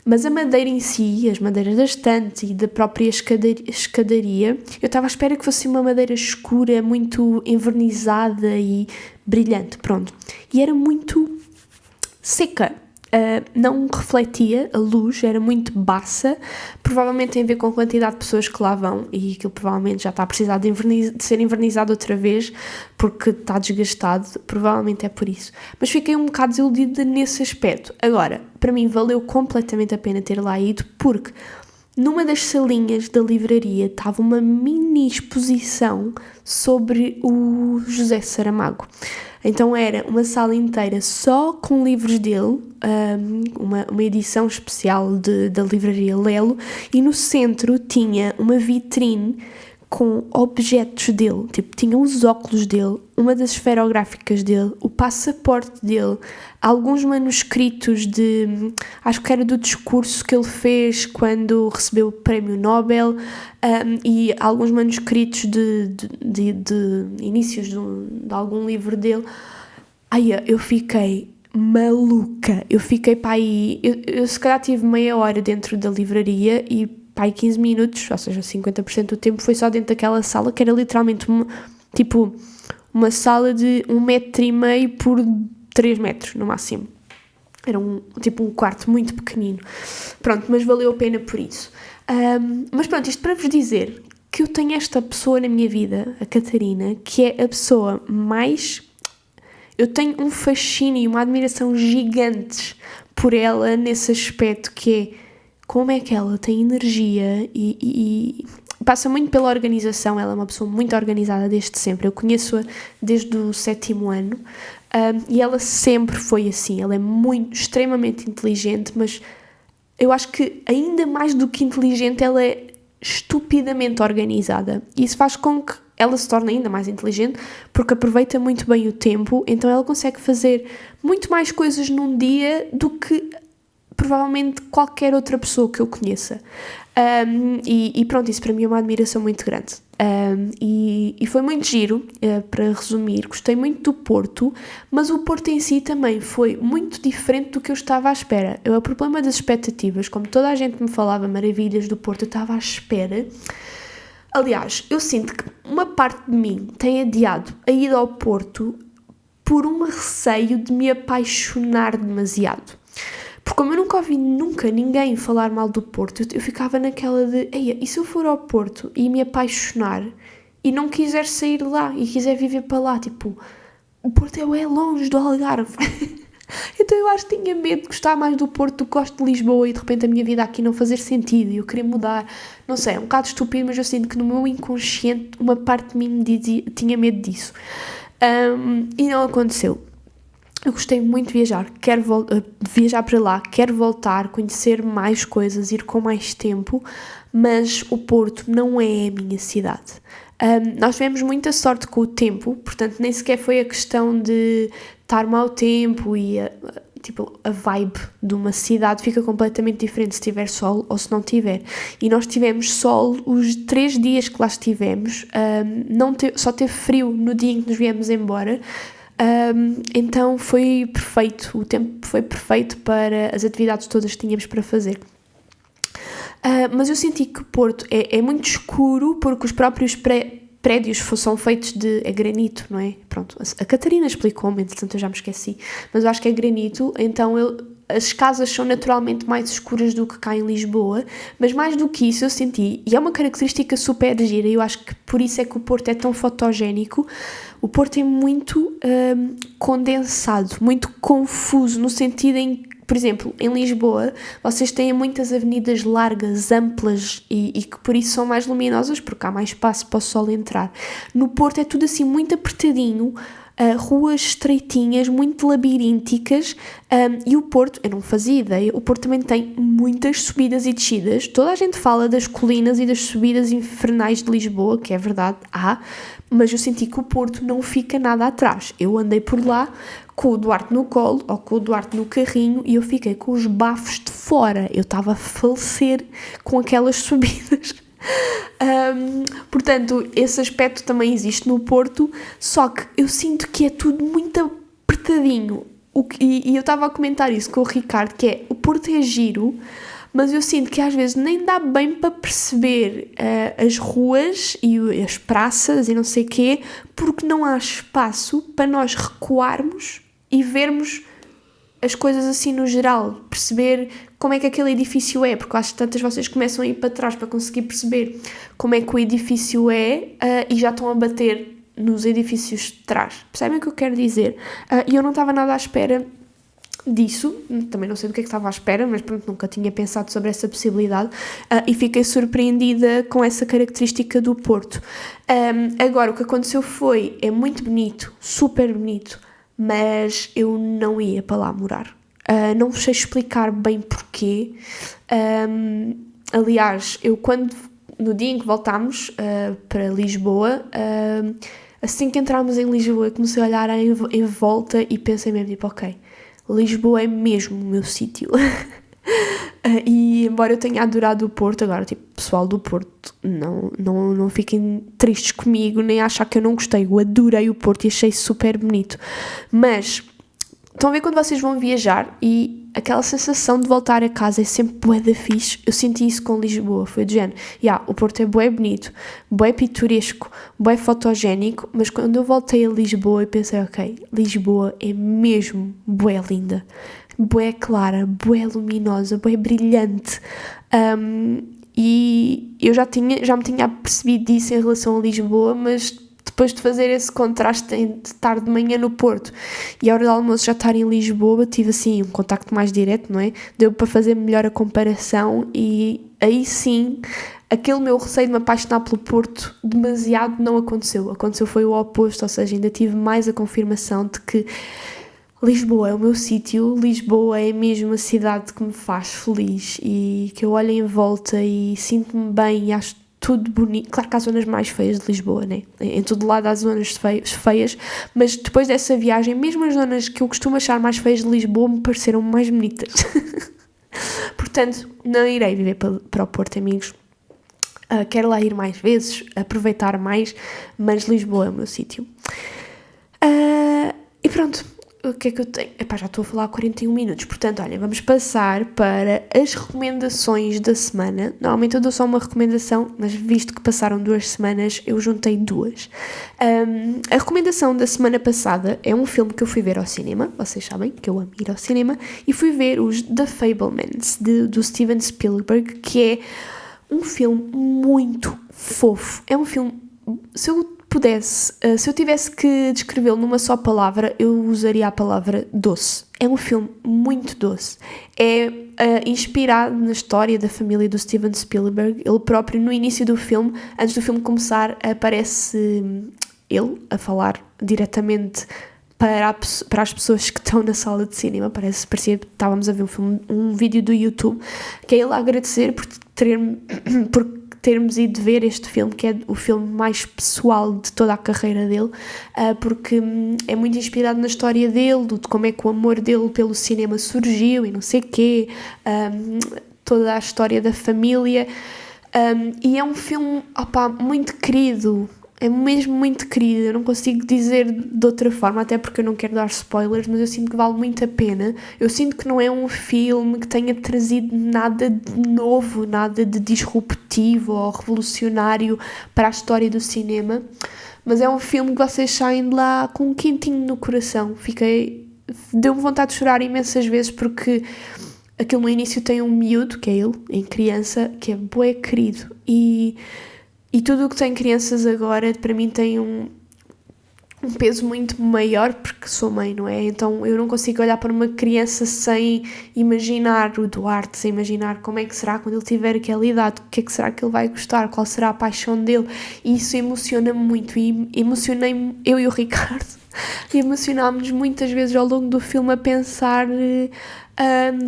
Mas a madeira em si, as madeiras das estantes e da própria escadaria, eu estava à espera que fosse uma madeira escura, muito envernizada e brilhante, pronto. E era muito seca, não refletia a luz, era muito baça, provavelmente tem a ver com a quantidade de pessoas que lá vão e aquilo provavelmente já está a precisar de ser envernizado outra vez porque está desgastado, provavelmente é por isso. Mas fiquei um bocado desiludida nesse aspecto. Agora, para mim valeu completamente a pena ter lá ido porque numa das salinhas da livraria estava uma mini exposição sobre o José Saramago. Então era uma sala inteira só com livros dele, uma edição especial da livraria Lelo, e no centro tinha uma vitrine com objetos dele, tipo, tinha os óculos dele, uma das esferográficas dele, o passaporte dele, alguns manuscritos acho que era do discurso que ele fez quando recebeu o prémio Nobel, e alguns manuscritos de inícios de algum livro dele. Eu fiquei maluca, eu fiquei para aí, eu se calhar tive meia hora dentro da livraria e para aí 15 minutos, ou seja, 50% do tempo foi só dentro daquela sala, que era literalmente uma sala de 1,5 metro por 3 metros, no máximo. Era um quarto muito pequenino. Pronto, mas valeu a pena por isso. Mas pronto, isto para vos dizer que eu tenho esta pessoa na minha vida, a Catarina, que é a pessoa mais... Eu tenho um fascínio e uma admiração gigantes por ela nesse aspecto que é como é que ela tem energia e passa muito pela organização, ela é uma pessoa muito organizada desde sempre, eu conheço-a desde o 7º ano, e ela sempre foi assim, ela é extremamente inteligente, mas eu acho que ainda mais do que inteligente, ela é estupidamente organizada, e isso faz com que ela se torne ainda mais inteligente, porque aproveita muito bem o tempo, então ela consegue fazer muito mais coisas num dia do que provavelmente qualquer outra pessoa que eu conheça. E pronto, isso para mim é uma admiração muito grande. E foi muito giro, para resumir, gostei muito do Porto, mas o Porto em si também foi muito diferente do que eu estava à espera. O problema das expectativas, como toda a gente me falava maravilhas do Porto, eu estava à espera. Aliás, eu sinto que uma parte de mim tem adiado a ida ao Porto por um receio de me apaixonar demasiado. Porque como eu nunca ouvi ninguém falar mal do Porto, eu ficava naquela de, e se eu for ao Porto e me apaixonar e não quiser sair de lá e quiser viver para lá, tipo, o Porto é longe do Algarve. Então eu acho que tinha medo de gostar mais do Porto do que gosto de Lisboa e de repente a minha vida aqui não fazer sentido e eu querer mudar. Não sei, é um bocado estúpido, mas eu sinto que no meu inconsciente uma parte de mim me tinha medo disso. E não aconteceu. Eu gostei muito de viajar, quero viajar para lá, quero voltar, conhecer mais coisas, ir com mais tempo, mas o Porto não é a minha cidade. Nós tivemos muita sorte com o tempo, portanto nem sequer foi a questão de estar mau tempo e a vibe de uma cidade fica completamente diferente se tiver sol ou se não tiver. E nós tivemos sol os 3 dias que lá estivemos, só teve frio no dia em que nos viemos embora. Então foi perfeito, o tempo foi perfeito para as atividades todas que tínhamos para fazer. Mas eu senti que o Porto é muito escuro porque os próprios prédios são feitos de granito, não é? Pronto, a Catarina explicou-me, entretanto eu já me esqueci, mas eu acho que é granito, então as casas são naturalmente mais escuras do que cá em Lisboa, mas mais do que isso eu senti, e é uma característica super gira, e eu acho que por isso é que o Porto é tão fotogénico. O Porto é muito condensado, muito confuso, no sentido em que, por exemplo, em Lisboa, vocês têm muitas avenidas largas, amplas e que por isso são mais luminosas, porque há mais espaço para o sol entrar. No Porto é tudo assim muito apertadinho, ruas estreitinhas, muito labirínticas, e o Porto, eu não fazia ideia, o Porto também tem muitas subidas e descidas. Toda a gente fala das colinas e das subidas infernais de Lisboa, que é verdade, mas eu senti que o Porto não fica nada atrás. Eu andei por lá com o Duarte no colo ou com o Duarte no carrinho e eu fiquei com os bafos de fora. Eu estava a falecer com aquelas subidas. Portanto, esse aspecto também existe no Porto, só que eu sinto que é tudo muito apertadinho. E eu estava a comentar isso com o Ricardo, que é, o Porto é giro, mas eu sinto que às vezes nem dá bem para perceber as ruas e as praças e não sei o quê, porque não há espaço para nós recuarmos e vermos as coisas assim no geral, perceber como é que aquele edifício é, porque às tantas vocês começam a ir para trás para conseguir perceber como é que o edifício é e já estão a bater nos edifícios de trás. Percebem o que eu quero dizer? E eu não estava nada à espera disso, também não sei do que é que estava à espera, mas pronto, nunca tinha pensado sobre essa possibilidade e fiquei surpreendida com essa característica do Porto. Agora, o que aconteceu é muito bonito, super bonito, mas eu não ia para lá morar. Não sei explicar bem porquê. Aliás, no dia em que voltámos para Lisboa, assim que entrámos em Lisboa, comecei a olhar em volta e pensei mesmo, tipo, ok, Lisboa é mesmo o meu sítio. E embora eu tenha adorado o Porto, agora, tipo, pessoal do Porto, não fiquem tristes comigo, nem achar que eu não gostei. Eu adorei o Porto e achei super bonito. Mas, estão a ver quando vocês vão viajar e aquela sensação de voltar a casa é sempre bué da fixe. Eu senti isso com Lisboa, foi do género. O Porto é bué bonito, bué pitoresco, bué fotogénico, mas quando eu voltei a Lisboa eu pensei, ok, Lisboa é mesmo bué linda. Bué clara, bué luminosa, bué brilhante. E eu já me tinha percebido disso em relação a Lisboa, mas depois de fazer esse contraste de estar de manhã no Porto e a hora do almoço já estar em Lisboa, tive assim um contacto mais direto, não é? Deu para fazer melhor a comparação e aí sim aquele meu receio de me apaixonar pelo Porto demasiado não aconteceu. Aconteceu foi o oposto, ou seja, ainda tive mais a confirmação de que Lisboa é o meu sítio, Lisboa é mesmo a cidade que me faz feliz e que eu olho em volta e sinto-me bem e acho tudo bonito. Claro que há zonas mais feias de Lisboa, né? Em todo lado há zonas feias, mas depois dessa viagem, mesmo as zonas que eu costumo achar mais feias de Lisboa me pareceram mais bonitas. Portanto, não irei viver para o Porto, amigos. Quero lá ir mais vezes, aproveitar mais, mas Lisboa é o meu sítio. E pronto, o que é que eu tenho? Epá, já estou a falar há 41 minutos, portanto, olha, vamos passar para as recomendações da semana. Normalmente eu dou só uma recomendação, mas visto que passaram 2 semanas, eu juntei 2. A recomendação da semana passada é um filme que eu fui ver ao cinema, vocês sabem que eu amo ir ao cinema, e fui ver os The Fabelmans, do Steven Spielberg, que é um filme muito fofo. É um filme, se eu tivesse que descrevê-lo numa só palavra, eu usaria a palavra doce. É um filme muito doce. É inspirado na história da família do Steven Spielberg. Ele próprio, no início do filme, antes do filme começar, aparece ele a falar diretamente para as pessoas que estão na sala de cinema. Parecia que estávamos a ver um vídeo do YouTube, que é ele a agradecer por termos ido ver este filme, que é o filme mais pessoal de toda a carreira dele, porque é muito inspirado na história dele, de como é que o amor dele pelo cinema surgiu e não sei o quê, toda a história da família, e é um filme, muito querido. É mesmo muito querido, eu não consigo dizer de outra forma, até porque eu não quero dar spoilers, mas eu sinto que vale muito a pena. Eu sinto que não é um filme que tenha trazido nada de novo, nada de disruptivo ou revolucionário para a história do cinema, mas é um filme que vocês saem de lá com um quentinho no coração. Deu-me vontade de chorar imensas vezes, porque aquilo no início tem um miúdo, que é ele, em criança, que é bué querido, e tudo o que tem crianças agora, para mim, tem um peso muito maior, porque sou mãe, não é? Então eu não consigo olhar para uma criança sem imaginar o Duarte, sem imaginar como é que será quando ele tiver aquela idade, o que é que será que ele vai gostar, qual será a paixão dele. E isso emociona-me muito, e emocionei-me, eu e o Ricardo, emocionámos-nos muitas vezes ao longo do filme a pensar...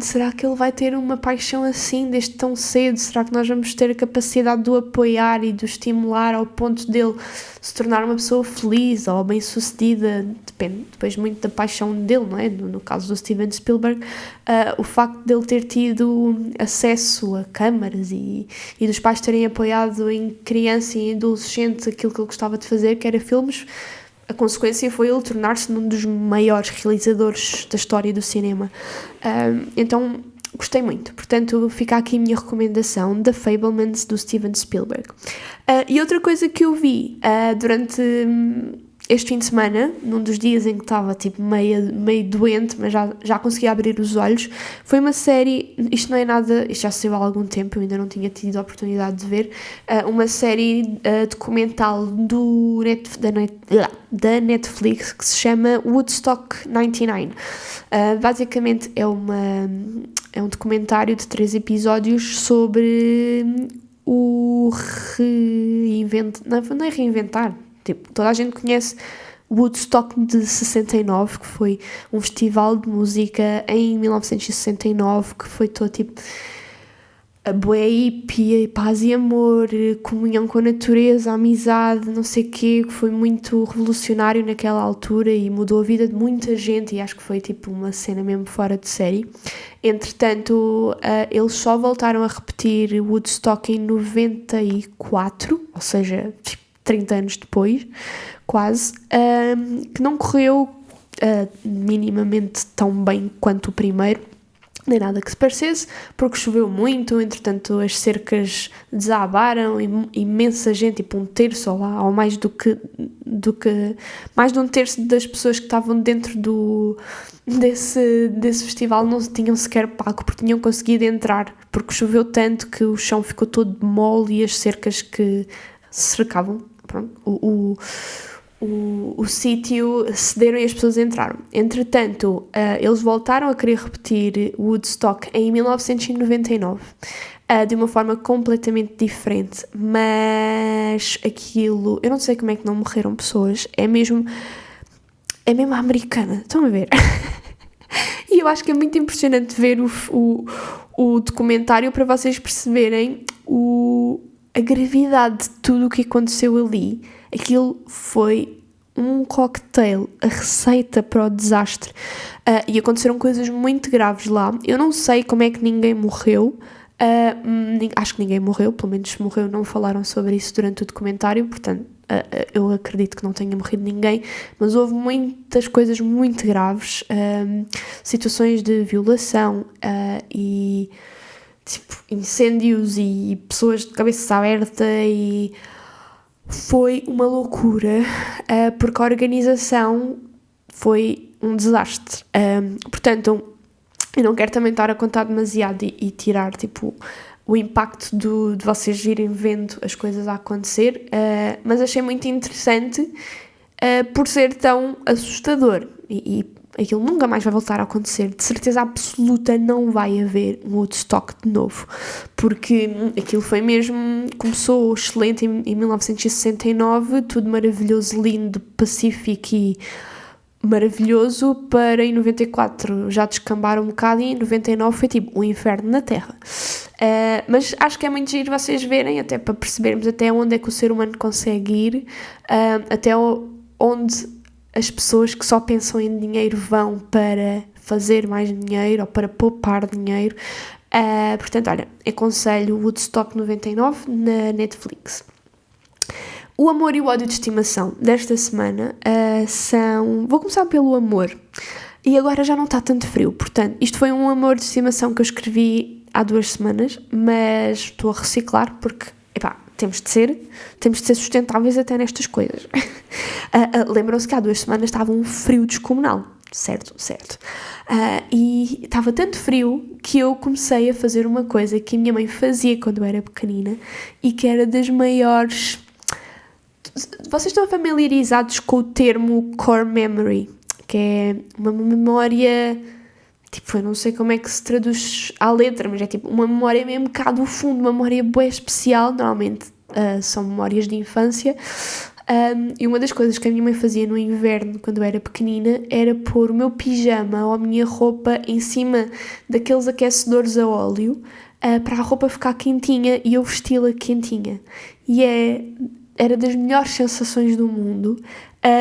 será que ele vai ter uma paixão assim desde tão cedo? Será que nós vamos ter a capacidade de o apoiar e de o estimular ao ponto dele se tornar uma pessoa feliz ou bem-sucedida? Depende depois muito da paixão dele, não é? No caso do Steven Spielberg, o facto dele ter tido acesso a câmaras e dos pais terem apoiado em criança e em adolescente aquilo que ele gostava de fazer, que era filmes. A consequência foi ele tornar-se um dos maiores realizadores da história do cinema. Então, gostei muito. Portanto, fica aqui a minha recomendação, The Fabelmans, do Steven Spielberg. E outra coisa que eu vi durante este fim de semana, num dos dias em que estava tipo meio doente, mas já conseguia abrir os olhos, foi uma série, isto não é nada, isto já saiu há algum tempo, eu ainda não tinha tido a oportunidade de ver, uma série documental da Netflix, que se chama Woodstock 99. Basicamente é um documentário de 3 episódios sobre o não é reinventar. Tipo, toda a gente conhece Woodstock de 69, que foi um festival de música em 1969, que foi todo tipo a bué hippie, paz e amor, comunhão com a natureza, amizade, não sei o quê, que foi muito revolucionário naquela altura e mudou a vida de muita gente, e acho que foi tipo uma cena mesmo fora de série. Entretanto, eles só voltaram a repetir Woodstock em 94, ou seja, 30 anos depois, quase, que não correu minimamente tão bem quanto o primeiro, nem nada que se parecesse, porque choveu muito, entretanto as cercas desabaram, imensa gente, tipo 1/3 ou mais mais de 1/3 das pessoas que estavam dentro desse festival não tinham sequer pago, porque tinham conseguido entrar, porque choveu tanto que o chão ficou todo mole e as cercas que cercavam o sítio cederam e as pessoas entraram. Entretanto, eles voltaram a querer repetir Woodstock em 1999. de uma forma completamente diferente, mas aquilo, eu não sei como é que não morreram pessoas, é mesmo a americana, estão a ver? E eu acho que é muito impressionante ver o documentário para vocês perceberem a gravidade de tudo o que aconteceu ali. Aquilo foi um cocktail, a receita para o desastre. E aconteceram coisas muito graves lá. Eu não sei como é que ninguém morreu. Acho que ninguém morreu, pelo menos se morreu não falaram sobre isso durante o documentário, portanto eu acredito que não tenha morrido ninguém, mas houve muitas coisas muito graves, situações de violação e tipo, incêndios e pessoas de cabeça aberta, e foi uma loucura, porque a organização foi um desastre. Portanto, eu não quero também estar a contar demasiado e tirar, tipo, o impacto de vocês irem vendo as coisas a acontecer, mas achei muito interessante por ser tão assustador. E aquilo nunca mais vai voltar a acontecer. De certeza absoluta não vai haver um Woodstock de novo, porque aquilo foi mesmo, começou excelente em 1969, tudo maravilhoso, lindo, pacífico e maravilhoso, para em 94 já descambar um bocado, e em 99 foi tipo o inferno na Terra. Mas acho que é muito giro vocês verem, até para percebermos até onde é que o ser humano consegue ir, até onde as pessoas que só pensam em dinheiro vão para fazer mais dinheiro ou para poupar dinheiro. Portanto, olha, aconselho Woodstock 99 na Netflix. O amor e o ódio de estimação desta semana são... Vou começar pelo amor. E agora já não está tanto frio, portanto, isto foi um amor de estimação que eu escrevi há 2 semanas, mas estou a reciclar porque, temos de ser sustentáveis até nestas coisas. Lembram-se que há 2 semanas estava um frio descomunal, certo? E estava tanto frio que eu comecei a fazer uma coisa que a minha mãe fazia quando eu era pequenina e que era das maiores... Vocês estão familiarizados com o termo core memory, que é uma memória, tipo, eu não sei como é que se traduz à letra, mas é tipo uma memória mesmo cá do fundo, uma memória bué especial. Normalmente são memórias de infância, e uma das coisas que a minha mãe fazia no inverno, quando eu era pequenina, era pôr o meu pijama ou a minha roupa em cima daqueles aquecedores a óleo, para a roupa ficar quentinha e eu vesti-la quentinha. E era das melhores sensações do mundo,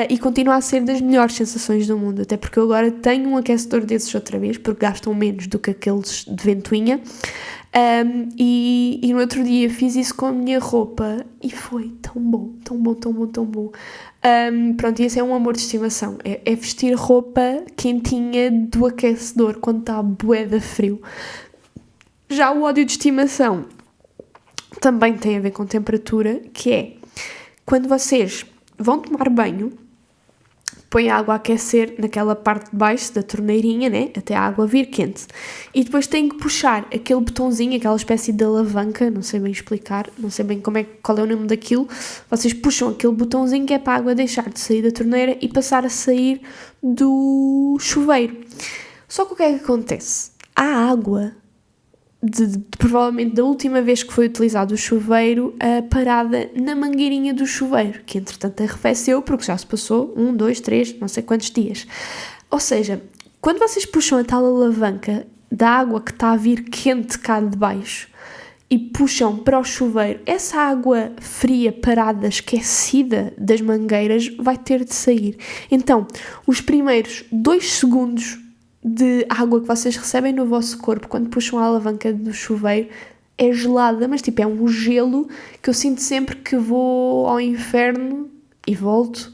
e continua a ser das melhores sensações do mundo, até porque eu agora tenho um aquecedor desses outra vez, porque gastam menos do que aqueles de ventoinha, e no outro dia fiz isso com a minha roupa e foi tão bom. Pronto, e esse é um amor de estimação, é vestir roupa quentinha do aquecedor quando está bué de frio. Já o ódio de estimação também tem a ver com temperatura, que é quando vocês vão tomar banho, põem a água a aquecer naquela parte de baixo da torneirinha, né? Até a água vir quente. E depois têm que puxar aquele botãozinho, aquela espécie de alavanca, não sei bem explicar, não sei bem qual é o nome daquilo. Vocês puxam aquele botãozinho que é para a água deixar de sair da torneira e passar a sair do chuveiro. Só que o que é que acontece? A água... provavelmente da última vez que foi utilizado o chuveiro, parada na mangueirinha do chuveiro, que entretanto arrefeceu porque já se passou 1, 2, 3, não sei quantos dias. Ou seja, quando vocês puxam a tal alavanca da água que está a vir quente cá de baixo e puxam para o chuveiro, essa água fria, parada, esquecida das mangueiras, vai ter de sair. Então, os primeiros 2 segundos de água que vocês recebem no vosso corpo quando puxam a alavanca do chuveiro é gelada, mas tipo é um gelo que eu sinto sempre que vou ao inferno e volto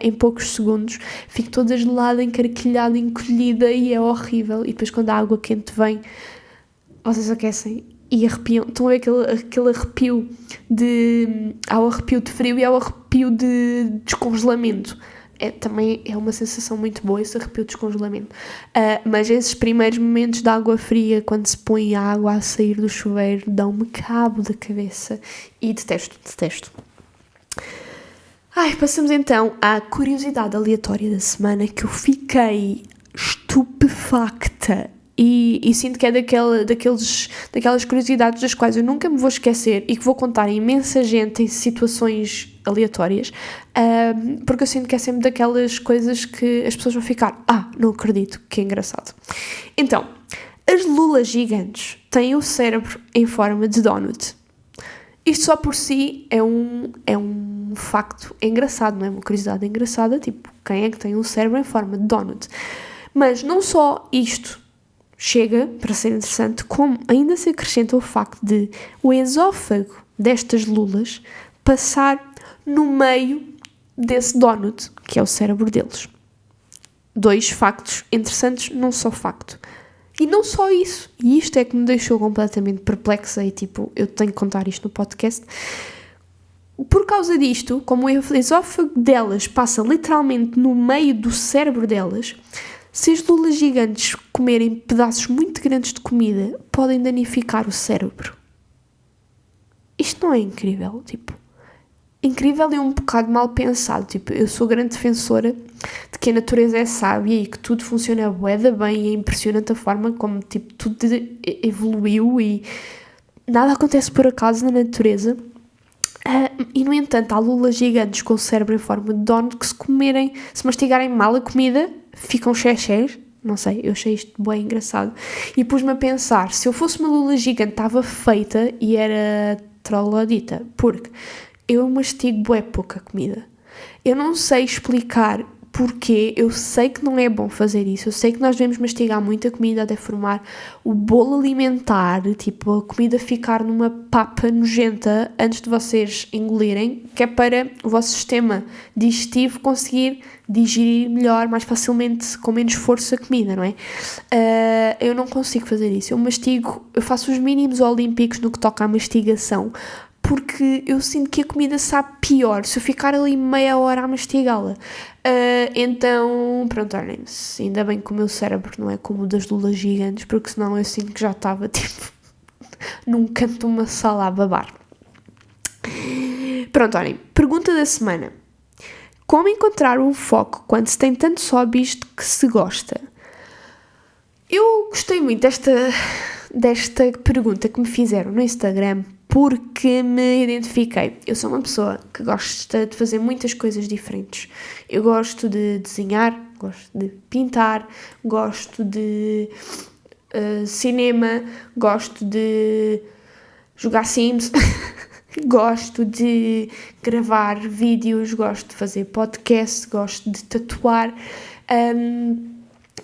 em poucos segundos. Fico toda gelada, encarquilhada, encolhida, e é horrível. E depois quando a água quente vem, vocês aquecem e arrepiam. Estão a ver aquele arrepio há o arrepio de frio e há o arrepio de descongelamento. Também é uma sensação muito boa esse arrepio de descongelamento. Mas esses primeiros momentos de água fria, quando se põe a água a sair do chuveiro, dão-me cabo da cabeça e detesto. Passamos então à curiosidade aleatória da semana, que eu fiquei estupefacta e sinto que é daquelas curiosidades das quais eu nunca me vou esquecer e que vou contar a imensa gente em situações aleatórias, porque eu sinto que é sempre daquelas coisas que as pessoas vão ficar, não acredito, que engraçado. Então, as lulas gigantes têm o cérebro em forma de donut. Isto só por si é um facto engraçado, não é? Uma curiosidade engraçada, tipo, quem é que tem um cérebro em forma de donut? Mas não só isto chega para ser interessante, como ainda se acrescenta o facto de o esófago destas lulas passar no meio desse donut, que é o cérebro deles. 2 factos interessantes num só facto. E não só isso, e isto é que me deixou completamente perplexa e tipo, eu tenho que contar isto no podcast. Por causa disto, como o esófago delas passa literalmente no meio do cérebro delas, se as lulas gigantes comerem pedaços muito grandes de comida, podem danificar o cérebro. Isto não é incrível? Tipo, incrível e um bocado mal pensado. Tipo, eu sou grande defensora de que a natureza é sábia e que tudo funciona bué da bem e é impressionante a forma como tipo, tudo evoluiu e nada acontece por acaso na natureza. E no entanto, há lulas gigantes com o cérebro em forma de donut que se mastigarem mal a comida, ficam xexés. Não sei, eu achei isto bem engraçado. E pus-me a pensar, se eu fosse uma lula gigante, estava feita e era troglodita, porque eu mastigo bué pouca comida. Eu não sei explicar porquê, eu sei que não é bom fazer isso, eu sei que nós devemos mastigar muita comida até formar o bolo alimentar, tipo a comida ficar numa papa nojenta antes de vocês engolirem, que é para o vosso sistema digestivo conseguir digerir melhor, mais facilmente, com menos força a comida, não é? Eu não consigo fazer isso, eu faço os mínimos olímpicos no que toca à mastigação, porque eu sinto que a comida sabe pior se eu ficar ali meia hora a mastigá-la. Então, pronto, olhem-se, ainda bem que o meu cérebro não é como o das lulas gigantes, porque senão eu sinto que já estava, tipo, num canto de uma sala a babar. Pronto, olhem, pergunta da semana. Como encontrar o foco quando se tem tantos hobbies de que se gosta? Eu gostei muito desta pergunta que me fizeram no Instagram, porque me identifiquei. Eu sou uma pessoa que gosta de fazer muitas coisas diferentes. Eu gosto de desenhar, gosto de pintar, gosto de cinema, gosto de jogar Sims, gosto de gravar vídeos, gosto de fazer podcast, gosto de tatuar.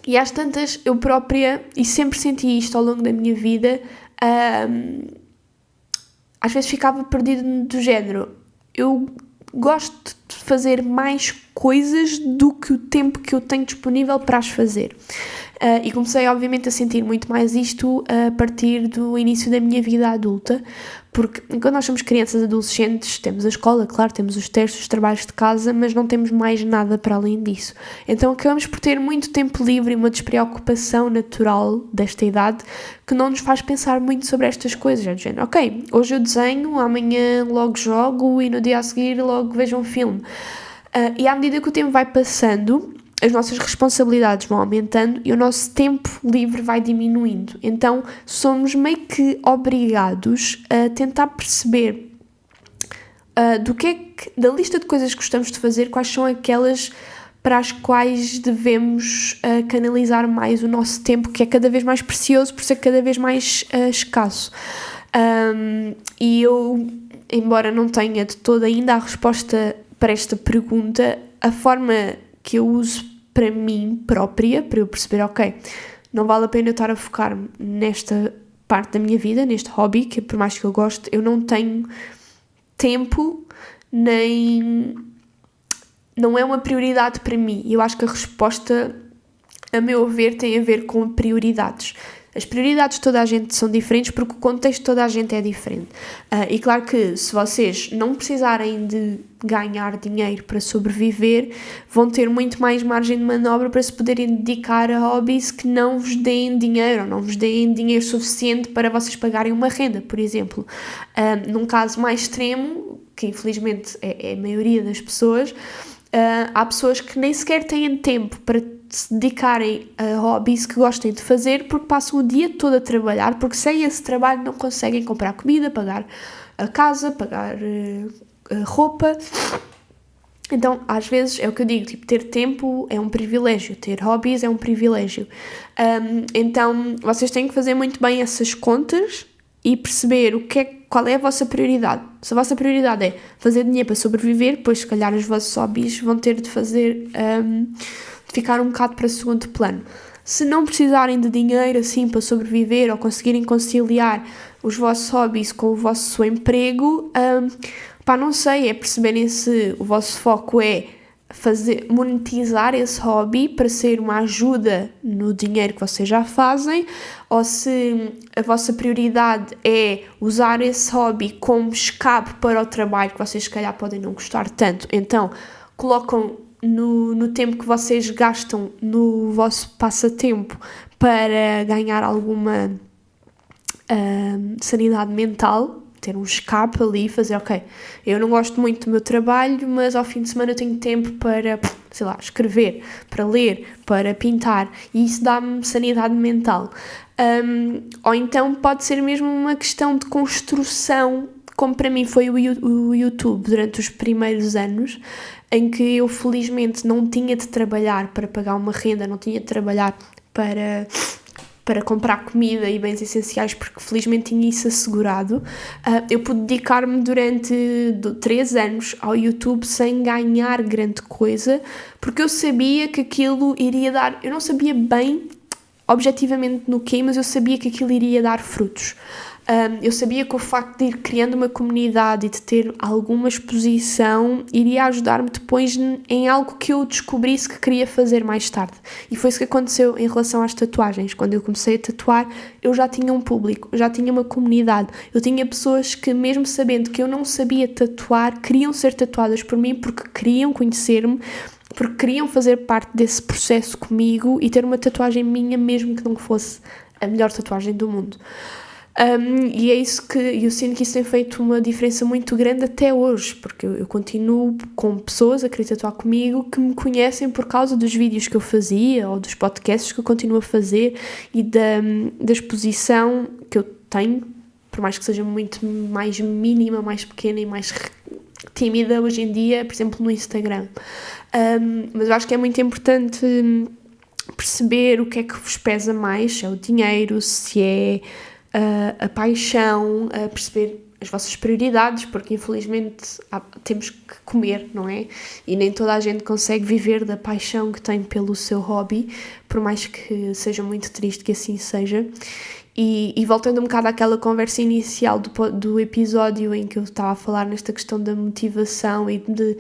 E às tantas, eu própria, e sempre senti isto ao longo da minha vida, às vezes ficava perdida do género. Eu gosto de fazer mais coisas do que o tempo que eu tenho disponível para as fazer. E comecei, obviamente, a sentir muito mais isto a partir do início da minha vida adulta, porque quando nós somos crianças, adolescentes, temos a escola, claro, temos os testes, os trabalhos de casa, mas não temos mais nada para além disso. Então acabamos por ter muito tempo livre e uma despreocupação natural desta idade que não nos faz pensar muito sobre estas coisas. É do género, ok, hoje eu desenho, amanhã logo jogo e no dia a seguir logo vejo um filme. E à medida que o tempo vai passando, as nossas responsabilidades vão aumentando e o nosso tempo livre vai diminuindo. Então, somos meio que obrigados a tentar perceber da lista de coisas que gostamos de fazer, quais são aquelas para as quais devemos canalizar mais o nosso tempo, que é cada vez mais precioso por ser cada vez mais escasso. E eu, embora não tenha de todo ainda a resposta para esta pergunta, a forma que eu uso para mim própria, para eu perceber, ok, não vale a pena eu estar a focar-me nesta parte da minha vida, neste hobby, que por mais que eu goste, eu não tenho tempo, nem não é uma prioridade para mim. E eu acho que a resposta, a meu ver, tem a ver com prioridades. As prioridades de toda a gente são diferentes porque o contexto de toda a gente é diferente. E claro que se vocês não precisarem de ganhar dinheiro para sobreviver, vão ter muito mais margem de manobra para se poderem dedicar a hobbies que não vos deem dinheiro, ou não vos deem dinheiro suficiente para vocês pagarem uma renda, por exemplo. Num caso mais extremo, que infelizmente é a maioria das pessoas, há pessoas que nem sequer têm tempo para se dedicarem a hobbies que gostem de fazer, porque passam o dia todo a trabalhar, porque sem esse trabalho não conseguem comprar comida, pagar a casa, pagar roupa. Então, às vezes, é o que eu digo, tipo, ter tempo é um privilégio, ter hobbies é um privilégio. Então, vocês têm que fazer muito bem essas contas e perceber qual é a vossa prioridade. Se a vossa prioridade é fazer dinheiro para sobreviver, pois se calhar os vossos hobbies vão ter de ficar um bocado para segundo plano. Se não precisarem de dinheiro assim para sobreviver ou conseguirem conciliar os vossos hobbies com o vosso emprego, não sei, é perceberem se o vosso foco é monetizar esse hobby para ser uma ajuda no dinheiro que vocês já fazem, ou se a vossa prioridade é usar esse hobby como escape para o trabalho que vocês se calhar podem não gostar tanto, então colocam no tempo que vocês gastam no vosso passatempo para ganhar alguma sanidade mental, ter um escape ali, fazer, ok, eu não gosto muito do meu trabalho, mas ao fim de semana eu tenho tempo para, sei lá, escrever, para ler, para pintar, e isso dá-me sanidade mental. Ou então pode ser mesmo uma questão de construção, como para mim foi o YouTube durante os primeiros anos, em que eu felizmente não tinha de trabalhar para pagar uma renda, não tinha de trabalhar para comprar comida e bens essenciais, porque felizmente tinha isso assegurado. Eu pude dedicar-me durante 3 anos ao YouTube sem ganhar grande coisa, porque eu sabia que aquilo iria dar... Eu não sabia bem, objetivamente, no quê, mas eu sabia que aquilo iria dar frutos. Eu sabia que o facto de ir criando uma comunidade e de ter alguma exposição iria ajudar-me depois em algo que eu descobrisse que queria fazer mais tarde. E foi isso que aconteceu em relação às tatuagens. Quando eu comecei a tatuar, eu já tinha um público, eu já tinha uma comunidade. Eu tinha pessoas que, mesmo sabendo que eu não sabia tatuar, queriam ser tatuadas por mim porque queriam conhecer-me, porque queriam fazer parte desse processo comigo e ter uma tatuagem minha, mesmo que não fosse a melhor tatuagem do mundo. E é isso que eu sinto que isso tem feito uma diferença muito grande até hoje, porque eu continuo com pessoas a querer tatuar comigo que me conhecem por causa dos vídeos que eu fazia ou dos podcasts que eu continuo a fazer e da exposição que eu tenho, por mais que seja muito mais mínima, mais pequena e mais tímida hoje em dia, por exemplo no Instagram. Mas eu acho que é muito importante perceber o que é que vos pesa mais, se é o dinheiro, se é a paixão, a perceber as vossas prioridades, porque infelizmente temos que comer, não é? E nem toda a gente consegue viver da paixão que tem pelo seu hobby, por mais que seja muito triste que assim seja. E voltando um bocado àquela conversa inicial do episódio em que eu estava a falar nesta questão da motivação e de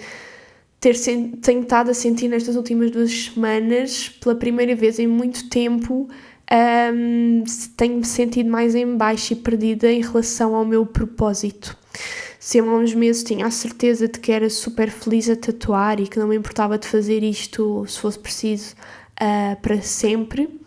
tenho estado a sentir nestas últimas 2 semanas, pela primeira vez em muito tempo, tenho-me sentido mais em baixo e perdida em relação ao meu propósito. Se eu há uns meses tinha a certeza de que era super feliz a tatuar e que não me importava de fazer isto se fosse preciso para sempre,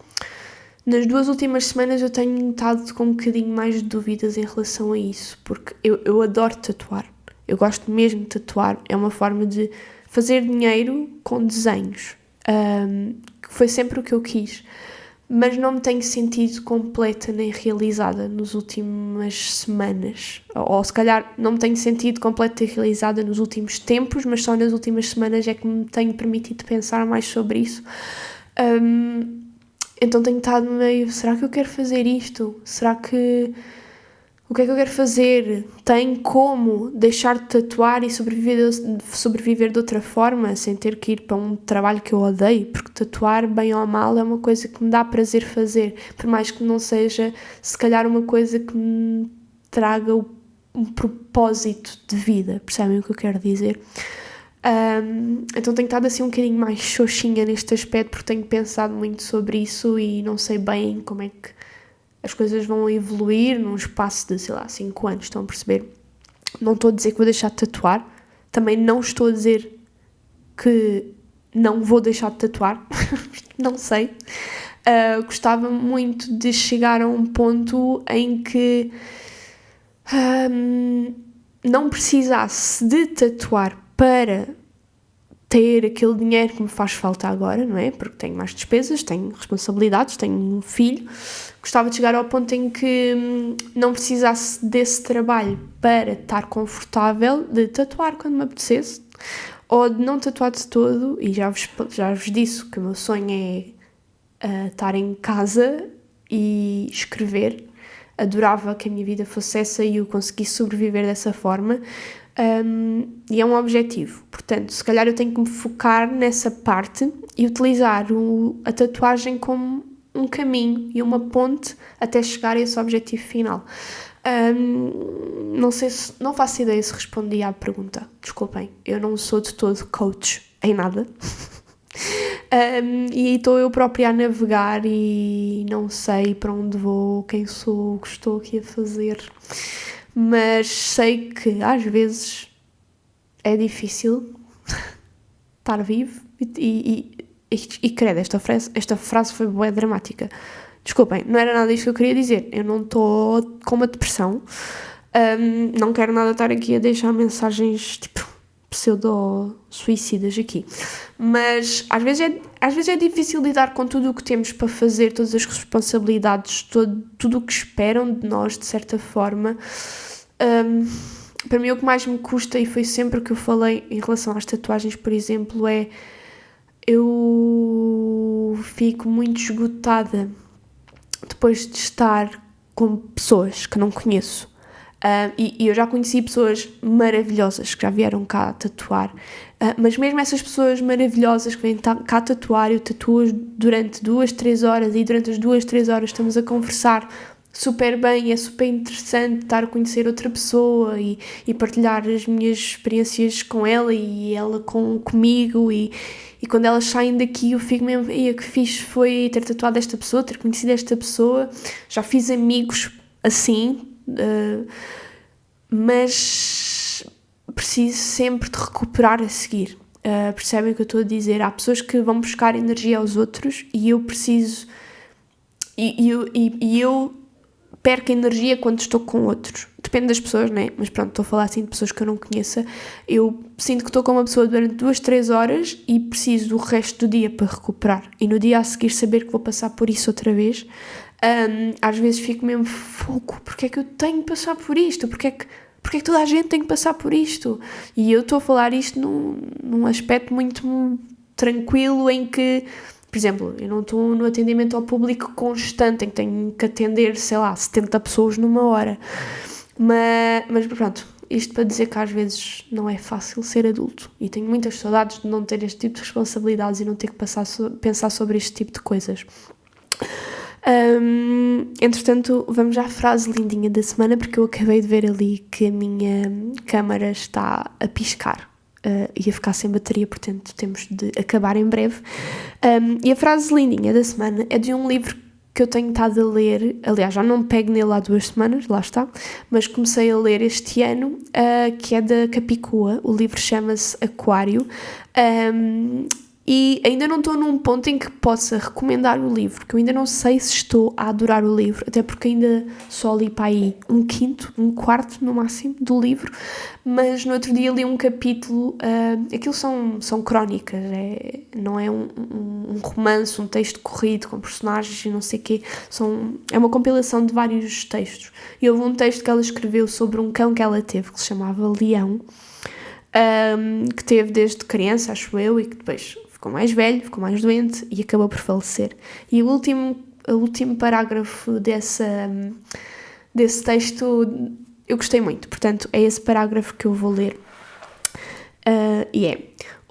nas 2 últimas semanas eu tenho estado com um bocadinho mais de dúvidas em relação a isso, porque eu adoro tatuar, eu gosto mesmo de tatuar, é uma forma de fazer dinheiro com desenhos, que foi sempre o que eu quis, mas não me tenho sentido completa nem realizada nas últimas semanas, ou se calhar não me tenho sentido completa e realizada nos últimos tempos, mas só nas últimas semanas é que me tenho permitido pensar mais sobre isso. Então tenho estado meio, será que eu quero fazer isto? O que é que eu quero fazer? Tenho como deixar de tatuar e sobreviver de outra forma, sem ter que ir para um trabalho que eu odeio? Porque tatuar, bem ou mal, é uma coisa que me dá prazer fazer, por mais que não seja, se calhar, uma coisa que me traga um propósito de vida, percebem o que eu quero dizer? Então tenho estado assim um bocadinho mais xoxinha neste aspecto, porque tenho pensado muito sobre isso e não sei bem como é que as coisas vão evoluir num espaço de, 5 anos, estão a perceber? Não estou a dizer que vou deixar de tatuar, também não estou a dizer que não vou deixar de tatuar, não sei. Gostava muito de chegar a um ponto em que não precisasse de tatuar para ter aquele dinheiro que me faz falta agora, não é? Porque tenho mais despesas, tenho responsabilidades, tenho um filho. Gostava de chegar ao ponto em que não precisasse desse trabalho para estar confortável, de tatuar quando me apetecesse, ou de não tatuar de todo, e já vos disse que o meu sonho é estar em casa e escrever. Adorava que a minha vida fosse essa e eu conseguisse sobreviver dessa forma. E é um objetivo, portanto, se calhar eu tenho que me focar nessa parte e utilizar a tatuagem como um caminho e uma ponte até chegar a esse objetivo final. Não faço ideia se respondi à pergunta, desculpem, eu não sou de todo coach em nada. E estou eu própria a navegar e não sei para onde vou, quem sou, o que estou aqui a fazer. Mas sei que às vezes é difícil estar vivo e credo, esta frase foi bué dramática. Desculpem, não era nada isto que eu queria dizer. Eu não estou com uma depressão. Não quero nada estar aqui a deixar mensagens tipo pseudo-suicidas aqui. Mas às vezes é difícil lidar com tudo o que temos para fazer, todas as responsabilidades, tudo o que esperam de nós, de certa forma. Para mim o que mais me custa, e foi sempre o que eu falei em relação às tatuagens, por exemplo, é eu fico muito esgotada depois de estar com pessoas que não conheço. E eu já conheci pessoas maravilhosas que já vieram cá tatuar, mas mesmo essas pessoas maravilhosas que vêm cá tatuar, eu tatuo durante 2-3 horas e durante as 2-3 horas estamos a conversar super bem, é super interessante estar a conhecer outra pessoa e partilhar as minhas experiências com ela e ela comigo e quando elas saem daqui eu fico mesmo, que fixe foi ter tatuado esta pessoa, ter conhecido esta pessoa, já fiz amigos assim, mas preciso sempre de recuperar a seguir. Percebem o que eu estou a dizer? Há pessoas que vão buscar energia aos outros e eu preciso e eu perco energia quando estou com outros. Depende das pessoas, né? Mas pronto, estou a falar assim de pessoas que eu não conheça. Eu sinto que estou com uma pessoa durante 2-3 horas e preciso do resto do dia para recuperar. E no dia a seguir saber que vou passar por isso outra vez. Às vezes fico mesmo fogo. Porque é que eu tenho que passar por isto? Porque é que toda a gente tem que passar por isto? E eu estou a falar isto num aspecto muito tranquilo em que... Por exemplo, eu não estou no atendimento ao público constante, em que tenho que atender, 70 pessoas numa hora. Mas pronto, isto para dizer que às vezes não é fácil ser adulto. E tenho muitas saudades de não ter este tipo de responsabilidades e não ter que pensar sobre este tipo de coisas. Entretanto, vamos à frase lindinha da semana, porque eu acabei de ver ali que a minha câmara está a piscar. Ia ficar sem bateria, portanto temos de acabar em breve. E a frase lindinha da semana é de um livro que eu tenho estado a ler, aliás já não me pego nele há 2 semanas, lá está, mas comecei a ler este ano, que é da Capicua. O livro chama-se Aquário, e ainda não estou num ponto em que possa recomendar o livro, porque eu ainda não sei se estou a adorar o livro, até porque ainda só li para aí 1/4 no máximo do livro, mas no outro dia li um capítulo, aquilo são crónicas, não é um romance, um texto corrido com personagens e não sei o quê, é uma compilação de vários textos, e houve um texto que ela escreveu sobre um cão que ela teve, que se chamava Leão, que teve desde criança, acho eu, e que depois ficou mais velho, ficou mais doente e acabou por falecer. E o último parágrafo desse texto eu gostei muito, portanto é esse parágrafo que eu vou ler.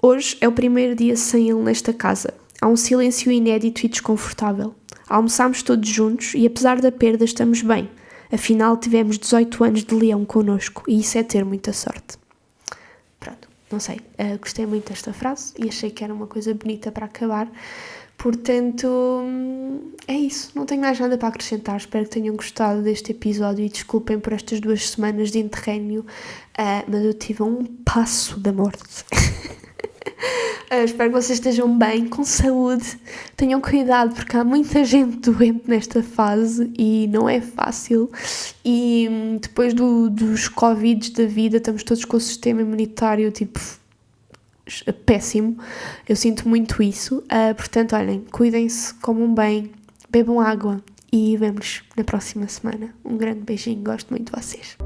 Hoje é o primeiro dia sem ele nesta casa. Há um silêncio inédito e desconfortável. Almoçámos todos juntos e apesar da perda estamos bem. Afinal tivemos 18 anos de Leão connosco e isso é ter muita sorte. Pronto, não sei, gostei muito desta frase e achei que era uma coisa bonita para acabar, portanto é isso, não tenho mais nada para acrescentar. Espero que tenham gostado deste episódio e desculpem por estas 2 semanas de interrégnio, mas eu tive um passo da morte. Espero que vocês estejam bem, com saúde, tenham cuidado porque há muita gente doente nesta fase e não é fácil, e depois dos Covids da vida estamos todos com o sistema imunitário tipo péssimo. Eu sinto muito isso. Portanto, olhem, cuidem-se, comam bem, bebam água e vemos na próxima semana. Um grande beijinho, gosto muito de vocês.